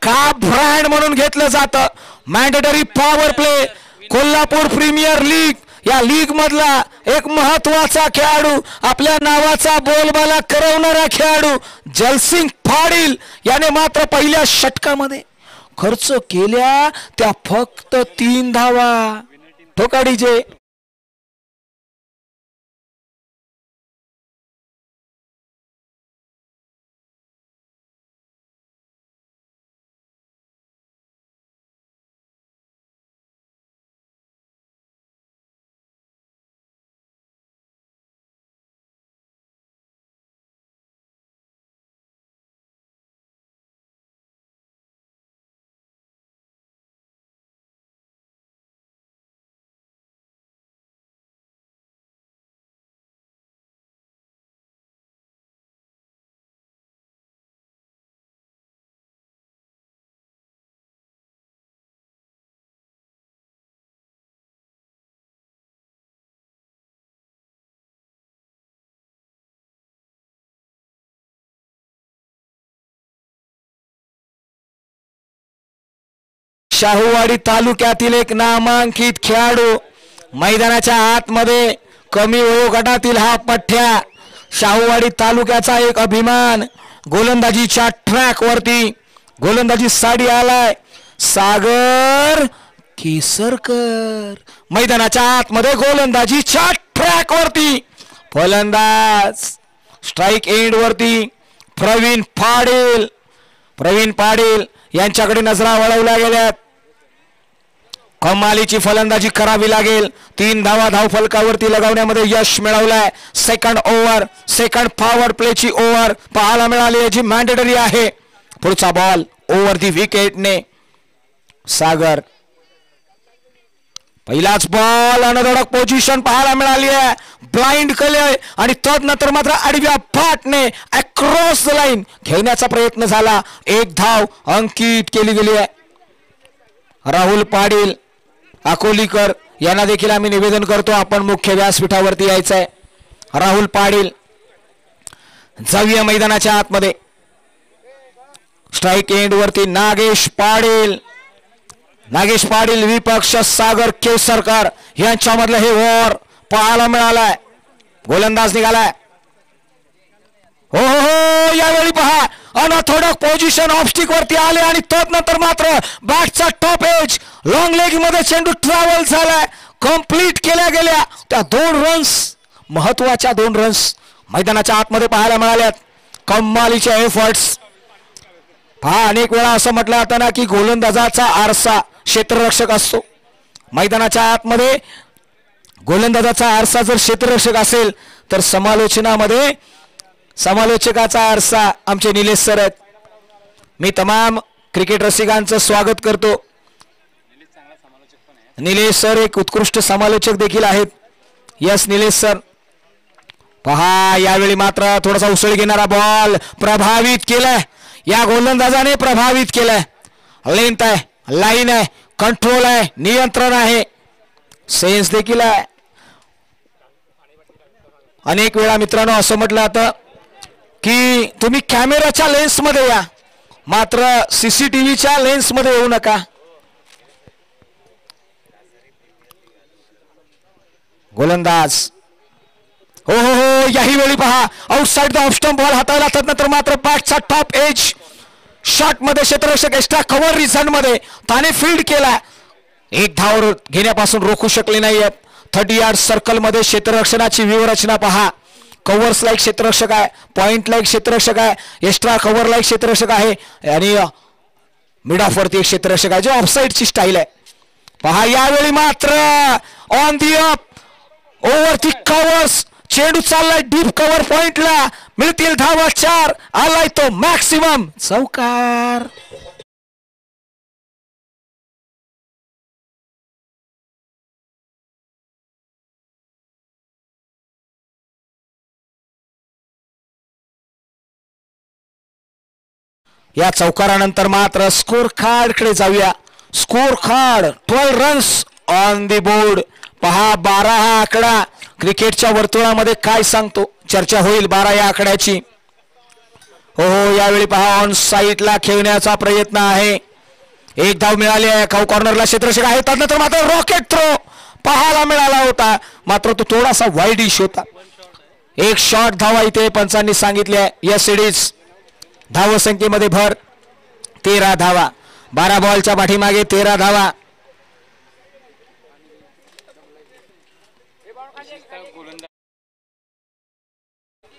का ब्रँड म्हणून घेतलं जातं. Mandatory power play Kolhapur premier league या लीग मधला एक महत्वाचा खेळाडू, आपल्या नावाचा बोलबाला करवणारा खेळाडू जलसिंग पाटील याने मात्र पहिल्या षटकामध्ये खर्च केल्या त्या फक्त 3 धावा. ठोका डीजे. शाहूवाडी तालुक्यातील एक नामांकित खेळाडू मैदानाच्या आतमध्ये कमी वयोगटातील हा पठ्ठ्या शाहूवाडी तालुक्याचा एक अभिमान गोलंदाजीच्या ट्रॅक वरती गोलंदाजी साडी आलाय सागर केसरकर मैदानाच्या आतमध्ये गोलंदाजीच्या ट्रॅक वरती फलंदाज स्ट्राइक एंड वरती प्रवीण पाटील यांच्याकडे नजरा वळवल्या गेल्यात कमालीची फलंदाजी करावी लागेल 3 धावा धावफलकावरती लगावण्यामध्ये यश मिळवलंय सेकंड ओव्हर सेकंड पॉवर प्लेची ओव्हर पाहायला मिळाली जी मॅन्डेटरी आहे पुढचा बॉल ओव्हर दी विकेटने सागर पहिलाच बॉल अनधडक पोझिशन पाहायला मिळाली आहे ब्लाइंड केले आणि तदनंतर मात्र आडव्या फाटने अक्रॉस द लाईन खेळण्याचा प्रयत्न झाला 1 धाव अंकित केली गेली आहे राहुल पाटील अकोलीकर यांना देखील आम्ही निवेदन करतो आपण मुख्य व्यासपीठावरती यायचंय राहुल पाटील जाऊया मैदानाच्या आतमध्ये स्ट्राइक एंड वरती नागेश पाटील विपक्ष सागर केसरकर यांच्यामधलं हे वॉर पाहायला मिळालाय गोलंदाज निघालाय हो यावेळी पहा अनथोडक पोझिशन ऑफस्टिक वरती आले आणि तदनंतर मात्र बॅटचा टॉप एज लॉंग लेग मध्ये चेंडू ट्रॅव्हल झालाय कंप्लीट केल्या गेल्या त्या 2 रन्स महत्वाच्या 2 रन्स मैदानाच्या आतमध्ये पाहायला मिळाल्यात कमालीचे एफर्ट्स पहा अनेक वेळा असं म्हटलं जातं ना की गोलंदाजाचा आरसा क्षेत्ररक्षक असतो मैदानाच्या आतमध्ये गोलंदाजाचा आरसा जर क्षेत्ररक्षक असेल तर समालोचकाचा आरसा आमचे निलेश सर आहेत मी तमाम क्रिकेट रसिकांचं स्वागत करतो निलेश सर एक उत्कृष्ट समालोचक देखील आहेत यस निलेश सर पहा यावेळी मात्र थोडासा उसळ घेणारा बॉल प्रभावित केलाय या गोलंदाजाने प्रभावित केलाय लेंथ आहे लाईन आहे कंट्रोल आहे नियंत्रण आहे सेन्स देखील आहे अनेक वेळा मित्रांनो असं म्हटलं जातं की तुम्ही कॅमेराच्या लेन्स मध्ये या मात्र सीसीटीव्हीच्या लेन्स मध्ये येऊ नका गोलंदाज हो याही वेळी पहा outside the off stump ball हाताळला तदनंतर मात्र बॅटचा टॉप एज शॉट मध्ये क्षेत्ररक्षक एक्स्ट्रा कव्हर रिझन मध्ये त्याने फील्ड केला 1 धाव घेण्यापासून रोखू शकले नाहीयेत 30 यार्ड सर्कल मध्ये क्षेत्ररक्षणाची व्यूहरचना पहा कव्हर्स लाईक क्षेत्ररक्षक आहे पॉइंट लाईक क्षेत्ररक्षक आहे एक्स्ट्रा कव्हर लाईक क्षेत्ररक्षक आहे आणि मिड ऑफ वरती एक क्षेत्ररक्षक आहे जो ऑफसाइडची स्टाईल आहे पहा यावेळी मात्र on the up over the covers चेंडू चाललाय डीप कव्हर पॉइंटला मिळतील धावा 4 आलाय तो मॅक्सिमम चौकार या चौकारानंतर मात्र स्कोर कार्ड कडे जाऊया score card 12 runs on the board पहा 12 हा आकडा क्रिकेटच्या वर्तुळामध्ये काय सांगतो चर्चा होईल 12 या आकड्याची हो यावेळी पहा ऑन साइडला खेळण्याचा प्रयत्न आहे 1 धाव मिळाली आहे कॉर्नरला क्षेत्ररक्षक आहे त्यानंतर मात्र रॉकेट थ्रो पाहायला मिळाला होता मात्र तो थोडासा वाईड इश होता 1 शॉट धावा इथे पंचांनी सांगितले यस इट इज धाव संख्येमध्ये भर 13 धावा 12 बॉलच्या पाठीमागे 13 धावा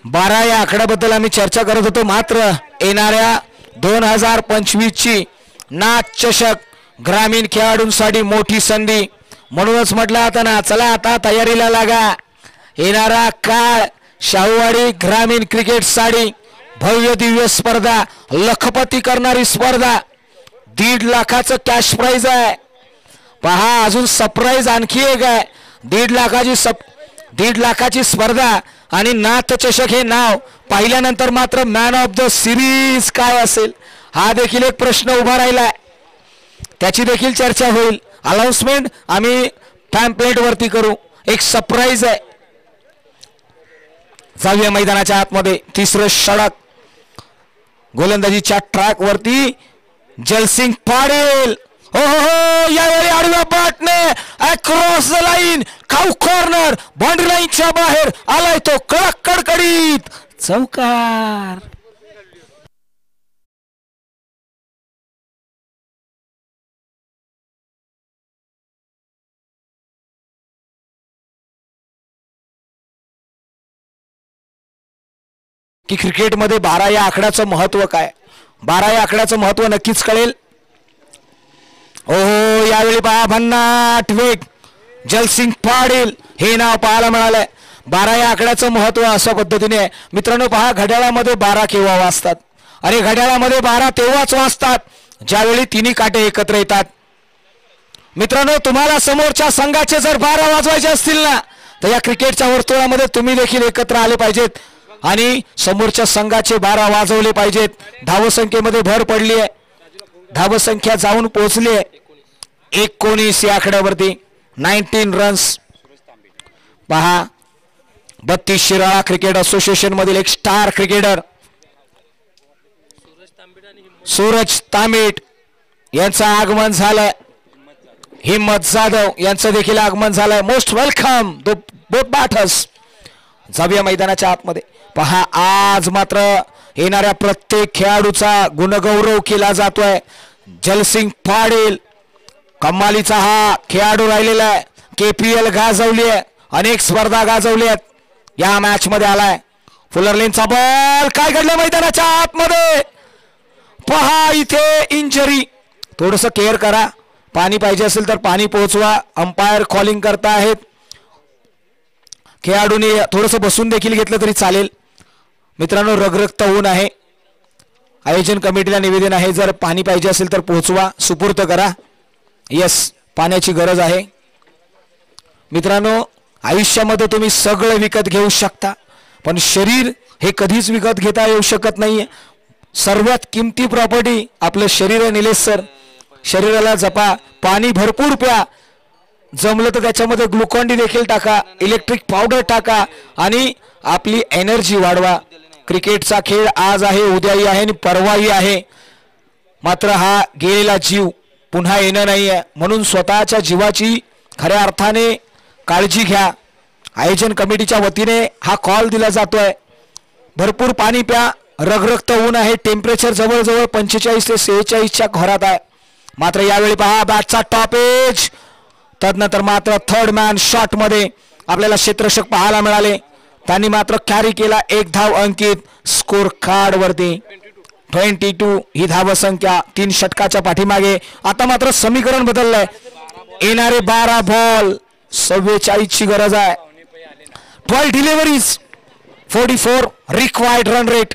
बारा या आकड्याबद्दल आम्ही चर्चा करत होतो मात्र येणाऱ्या 2025 ची नाथ चषक ग्रामीण खेळाडूंसाठी मोठी संधी म्हणूनच म्हटलं आता ना चला आता तयारीला लागा येणारा काळ शाहूवाडी ग्रामीण क्रिकेट साठी भव्य दिव्य स्पर्धा लखपती करणारी स्पर्धा 1.5 लाखाचं कॅश प्राइज आहे पहा अजून सरप्राईज आणखी एक आहे 1.5 लाखाची स्पर्धा आणि नाथ चषक हे नाव पाहिल्यानंतर मात्र मॅन ऑफ द सिरीज काय असेल हा देखील एक प्रश्न उभा राहिलाय त्याची देखील चर्चा होईल अनाउन्समेंट आम्ही पॅम्पलेट वरती करू एक सरप्राईज आहे जाऊया मैदानाच्या आतमध्ये तिसरं षटक गोलंदाजीच्या ट्रॅक वरती जलसिंग पाटील हो यावेळी आडव्या पाटने अक्रॉस द लाईन खाऊ कॉर्नर बाउंड्री लाईनच्या बाहेर आलाय तो कडकडीत चौकार. की क्रिकेटमध्ये 12 या आकड्याचं महत्व काय, 12 या आकड्याचं महत्व नक्कीच कळेल. ओहो यावेळी पहा भन्नाट वेग जलसिंग पाटील हे नाव पाहायला मिळालंय. 12 या आकड्याचं महत्व अशा पद्धतीने आहे मित्रांनो. पहा घड्याळामध्ये 12 केव्हा वाजतात आणि घड्याळामध्ये 12 तेव्हाच वाजतात ज्यावेळी तिन्ही काटे एकत्र येतात. मित्रांनो तुम्हाला समोरच्या संघाचे जर 12 वाजवायचे असतील ना तर या क्रिकेटच्या वर्तुळामध्ये तुम्ही देखील एकत्र आले पाहिजेत आणि समोरच्या संघाचे 12 वाजवले पाहिजेत. धावसंख्येमध्ये भर पडली आहे, धावसंख्या जाऊन पोहोचली आहे 19 या आकड्यावरती. 19 रन्स. पहा 32 शिराळा क्रिकेट असोसिएशन मधील एक स्टार क्रिकेटर सूरज तांबेट यांचं आगमन झालंय. हिम्मत जाधव यांचं देखील आगमन झालंय. Most welcome both batters. जाऊया मैदानाच्या आतमध्ये. पहा आज मात्र येणाऱ्या प्रत्येक खेळाडूचा गुणगौरव केला जातोय. जलसिंग पाटील कमालीचा हा खेळाडू राहिलेला आहे. KPL गाजवली आहे, अनेक स्पर्धा गाजवली आहेत, या मॅच मध्ये आलाय. फुलरलेनचा बॉल. काय घडलं मैदानाच्या आतमध्ये. पहा इथे इंजरी. थोडस केअर करा. पाणी पाहिजे असेल तर पाणी पोहोचवा. अंपायर कॉलिंग करता आहेत. खेळाडूने थोडस बसून देखील घेतलं तरी चालेल. मित्रांनो रगरगत ऊन आहे. आयोजन कमिटीला निवेदन आहे जर पाणी पाहिजे असेल तर पोहोचवा, सुपूर्त करा. यस पाण्याची गरज आहे. मित्रांनो आयुष्यामध्ये तुम्ही सगळं विकत घेऊ शकता पण शरीर हे कधीच विकत घेता येऊ शकत नाहीये. सर्वात किमती प्रॉपर्टी आपलं शरीर आहे निलेश सर. शरीराला जपा, पाणी भरपूर प्या, जमलं तर त्याच्यामध्ये ग्लुकॉन डी देखील टाका, इलेक्ट्रिक पावडर टाका आणि आपली एनर्जी वाढवा. क्रिकेटचा खेळ आज आहे, उद्याही आहे आणि परवाही आहे. मात्र हा गेलेला जीव पुन्हा येणं नाहीये म्हणून स्वतःच्या जीवाची खऱ्या अर्थाने काळजी घ्या. आयोजन कमिटीच्या वतीने हा कॉल दिला जातोय. भरपूर पाणी प्या. रगरगत ऊन आहे. टेम्परेचर जवळजवळ 45 ते 46च्या घरात आहे. मात्र यावेळी पहा बॅटचा टॉप एज. तदनंतर मात्र थर्ड मॅन शॉट मध्ये आपल्याला क्षेत्ररक्षक पाहायला मिळाले. त्यांनी मात्र कॅरी केला 1 धाव अंकित स्कोर कार्ड वरती. 22 ही धावसंख्या 3 षटकाच्या पाठीमागे. आता मात्र समीकरण बदललंय. येणारे 12 बॉल 44 ची गरज आहे. 12 डिलिव्हरीज 44 रिक्वायर्ड रन रेट.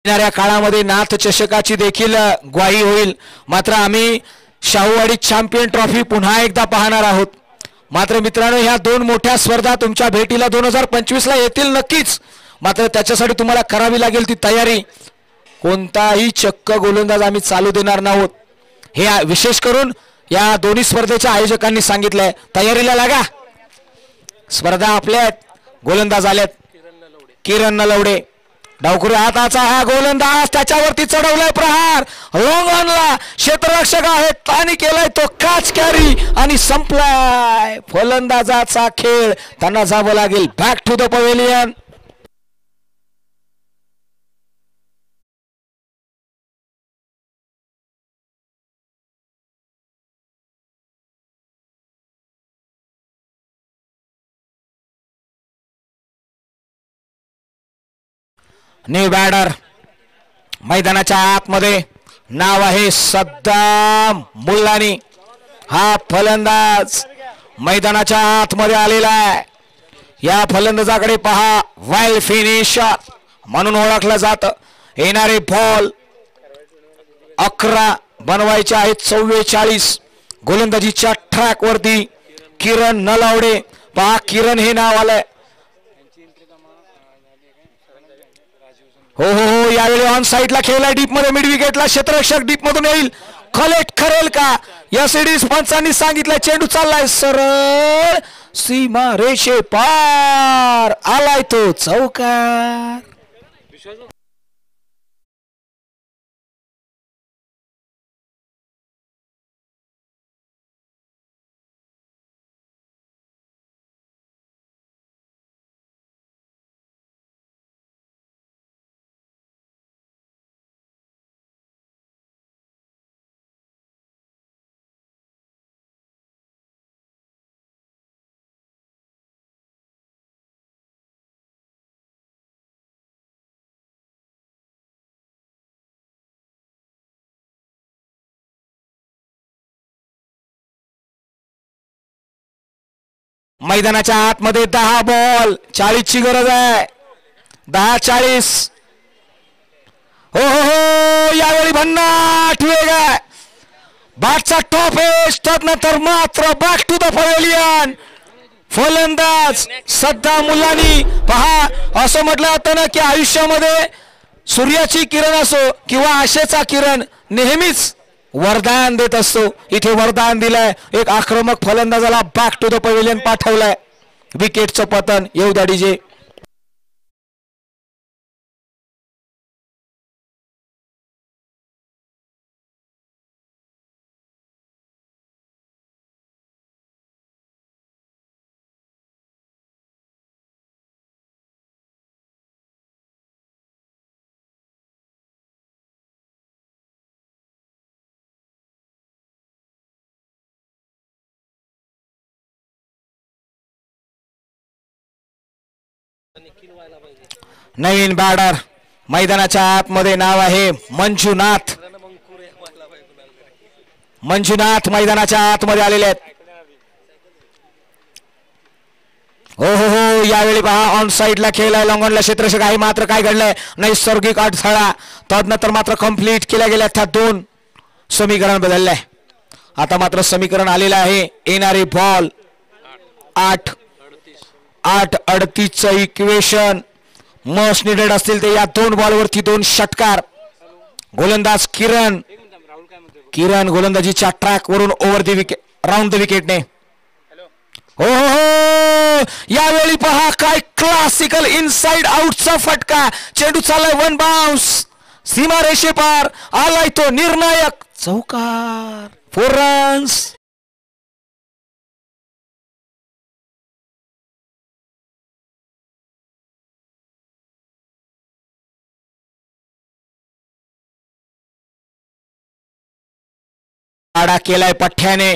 येणाऱ्या काळामध्ये नाथ चषकाची देखील ग्वाही होईल. मात्र आम्ही शाहूवाडी चॅम्पियन ट्रॉफी पुन्हा एकदा पाहणार आहोत. मात्र मित्रांनो ह्या 2 मोठ्या स्पर्धा तुमच्या भेटीला 2025 ला येतील नक्कीच. मात्र त्याच्यासाठी तुम्हाला करावी लागेल ती तयारी. कोणताही चक्क गोलंदाज आम्ही चालू देणार नाहोत हे विशेष करून या दोन्ही स्पर्धेच्या आयोजकांनी सांगितलंय. तयारीला लागा. स्पर्धा आपल्या आहेत. गोलंदाज आलेत. किरण नलवडे. डावखुरी हाताचा हा गोलंदाज त्याच्यावरती चढवलाय प्रहार. लॉंग ऑनला क्षेत्ररक्षक आहेत. पाणी केलाय तो काच कॅरी आणि संपलाय फलंदाजाचा खेळ. त्यांना जावं लागेल back to the pavilion. New batter मैदानाच्या आतमध्ये. नाव आहे सद्दाम मुल्लानी. हा फलंदाज मैदानाच्या आतमध्ये आलेला आहे. या फलंदाजाकडे पहा. वाईल्ड फिनिशर म्हणून ओळखलं जातं. येणारे बॉल 11 बनवायचे आहेत. 44 गोलंदाजीच्या ट्रॅक वरती किरण नलावडे. पहा किरण हे नाव आलंय. हो हो हो, यावेळी ऑन साईडला खेळला डीप मध्ये, मिड विकेटला क्षेत्ररक्षक डीप मधून येईल, कलेक्ट करेल का? या सिडीज पंचांनी सांगितलं चेंडू चाललाय सरळ सीमा रेषे पार, आलाय तो चौकार. मैदानाच्या आतमध्ये 10 बॉल, 40 ची गरज आहे. 10-40. हो हो हो, यावेळी भन्नाट वेग आहे. बॅटचा टॉप एज, त्यानंतर मात्र बॅक टू द पवेलियन. फलंदाज सद्दाम मुल्लानी. पहा, असं म्हटलं जातं ना की आयुष्यामध्ये सूर्याची किरण असो किंवा आशेचा किरण नेहमीच वरदान देत असतो. इथे वरदान दिलंय, एक आक्रमक फलंदाजाला बॅक टू द पवेलियन पाठवलंय. विकेटचं पतन येऊ द्या डीजे. नवीन बॅटर मैदानाच्या आतमध्ये, नाव आहे मंजुनाथ. मंजुनाथ मैदानाच्या आतमध्ये आलेले आहेत. हो हो हो, यावेळी पहा ऑन साईडला खेळलाय, लॉंगॉनला क्षेत्ररक्षक आहे. मात्र काय घडलंय, नैसर्गिक अडथळा, तदनंतर मात्र कंप्लीट केल्या गेल्या त्या 2 समीकरण बदललंय. आता मात्र समीकरण आलेलं आहे. येणारे बॉल 8-38चं इक्वेशन मस्ट निडेड असतील ते या 2 बॉलवरती 2 षटकार. गोलंदाज किरण गोलंदाजीच्या ट्रॅक वरून over the wicket, round the विकेटने. हो हो हो, यावेळी पहा काय क्लासिकल इनसाइड आउटचा फटका. चेंडू चाललाय 1 बाउन्स, सीमा रेषे पार, आलाय तो निर्णायक चौकार. 4 रन्स. आडा केलाय पठ्याने.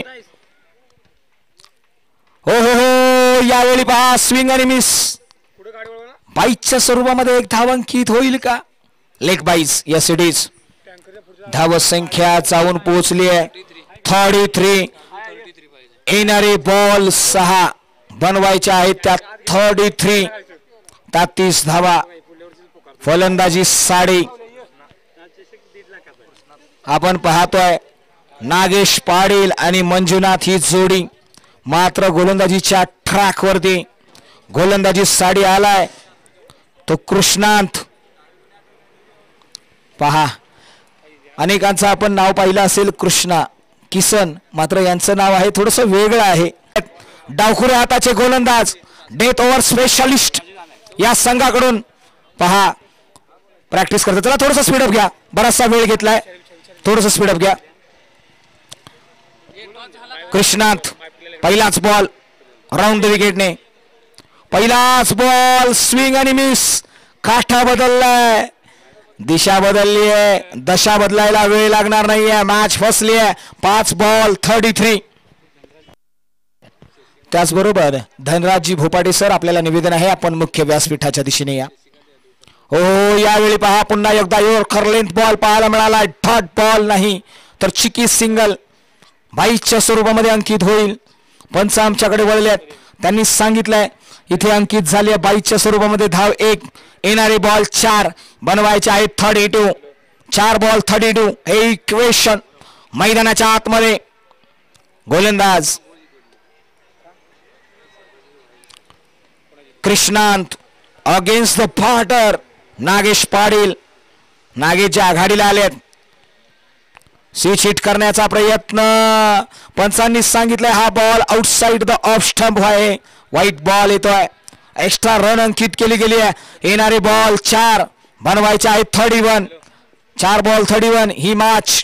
हो हो हो, यावेळी पहा स्विंग आणि मिस. बाईसच्या स्वरूपामध्ये एक धावांकित होईल का? लेग बाईस या सिडीज. धाव संख्या जाऊन पोहोचली आहे 33. येणारे बॉल 6 बनवायचे आहेत त्या 33. 33 धावा, फलंदाजी 7.5. आपण पाहतोय नागेश पाटील आणि मंजुनाथ ही जोडी मात्र गोलंदाजीच्या ट्रॅक वरती. गोलंदाजी 7 आलाय तो कृष्णांत. पहा, अनेकांचं आपण नाव पाहिलं असेल कृष्णा किसन, मात्र यांचं नाव आहे थोडंसं वेगळं आहे. डावखुरे हाताचे गोलंदाज, डेथ ओव्हर स्पेशलिस्ट या संघाकडून. पहा, प्रॅक्टिस करतात. चला थोडंसं स्पीडअप घ्या, बराचसा वेळ घेतलाय, थोडंसं स्पीडअप घ्या. कृष्णांत, पहिलाच बॉल राऊंड द विकेटने. पहिलाच बॉल स्विंग आणि मिस. काठा बदललाय, दिशा बदलली आहे, दशा बदलायला वेळ लागणार नाहीये. मॅच फसली आहे. 5 बॉल 33. त्याचबरोबर धनराजजी भोपाटे सर, आपल्याला निवेदन आहे, आपण मुख्य व्यासपीठाच्या दिशेने या. हो, यावेळी पहा पुन्हा एकदा यॉर्कर लेंथ बॉल पाहायला मिळाला. डॉट बॉल नाही तर चिकी सिंगल 22च्या स्वरूपामध्ये अंकित होईल. पंच आमच्याकडे वळलेत, त्यांनी सांगितलंय इथे अंकित झाली 22च्या स्वरूपामध्ये धाव 1. येणारे बॉल 4 बनवायचे आहेत 32. 4 बॉल 32 हे इक्वेशन. मैदानाच्या आतमध्ये गोलंदाज Krishnant against the border. Nagesh Patil. नागेशच्या आघाडीला आलेत. स्विच हिट करण्याचा प्रयत्न. पंचांनी सांगितलंय हा ball outside the off stump आहे. व्हाईट बॉल येतोय. एक्स्ट्रा रन अंकित केली गेली आहे. येणारे बॉल 4 बनवायचे आहेत. 31 4 बॉल 31 ही मॅच.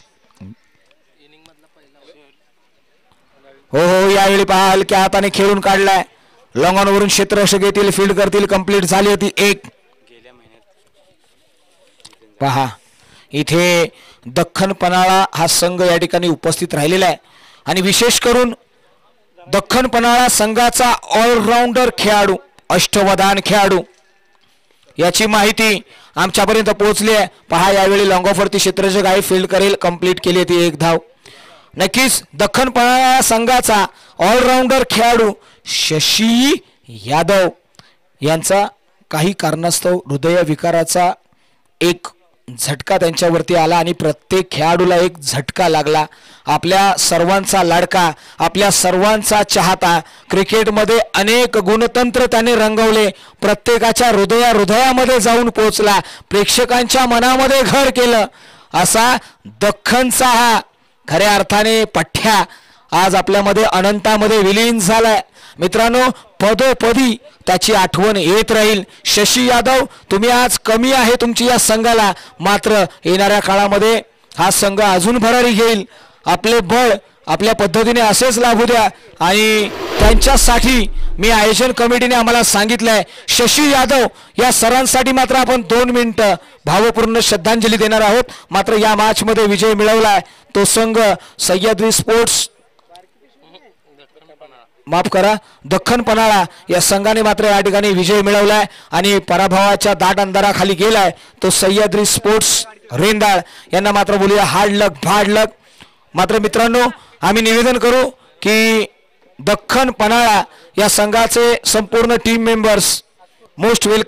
हो हो यावेळी पहा हलक्या हाताने खेळून काढलाय. लॉंग ऑन वरून क्षेत्ररक्षक येतील फील्ड करतील. कंप्लीट झाली होती 1. पहा इथे दख्खन पन्हाळा हा संघ या ठिकाणी उपस्थित राहिलेला आहे आणि विशेष करून दख्खन पन्हाळा संघाचा ऑलराऊंडर खेळाडू अष्टवधान खेळाडू याची माहिती आमच्यापर्यंत पोहोचली आहे. पहा यावेळी लॉंग ऑफ वरती क्षेत्ररक्षक आहे फील्ड करेल. कंप्लीट केली होती 1 धाव. नक्कीच दख्खन पन्हाळा संघाचा ऑलराऊंडर खेळाडू शशी यादव यांचा काही कारणास्तव हृदय विकाराचा एक झटका त्यांच्यावरती आला आणि प्रत्येक खेळाडूला एक झटका लागला. आपल्या सर्वांचा लाडका आपल्या सर्वांचा चाहता क्रिकेटमध्ये अनेक गुणतंत्र त्याने रंगवले. प्रत्येकाच्या हृदयामध्ये जाऊन पोहोचला. प्रेक्षकांच्या मनामध्ये घर केलं. असा दख्खनचा हा खऱ्या अर्थाने पठ्ठ्या आज आपल्यामध्ये अनंतामध्ये विलीन झालाय. मित्रांनो पदोपदी त्याची आठवण येत राहील. शशी यादव तुम्ही आज कमी आहे तुमची या संघाला. मात्र येणाऱ्या काळामध्ये हा संघ अजून भरारी घेईल. आपले बळ आपल्या पद्धतीने असेच लाभू द्या आणि त्यांच्यासाठी मी आयोजन कमिटीने आम्हाला सांगितलंय शशी यादव या सरांसाठी मात्र आपण 2 मिनिटं भावपूर्ण श्रद्धांजली देणार आहोत. मात्र या मॅच मध्ये विजय मिळवलाय तो संघ सह्याद्री स्पोर्ट्स माफ करा दख्खन पन्हाळा या संघाने मात्र या ठिकाणी विजय मिळवलाय आणि पराभवाच्या दाट अंधाराखाली गेलाय तो सह्याद्री स्पोर्ट्स रेंदाळ यांना मात्र बोलूया हार्ड लक भाड लक. मात्र मित्रांनो आम्ही निवेदन करू की दख्खन पन्हाळा या संघाचे संपूर्ण टीम मेंबर्स मोस्ट वेलकम.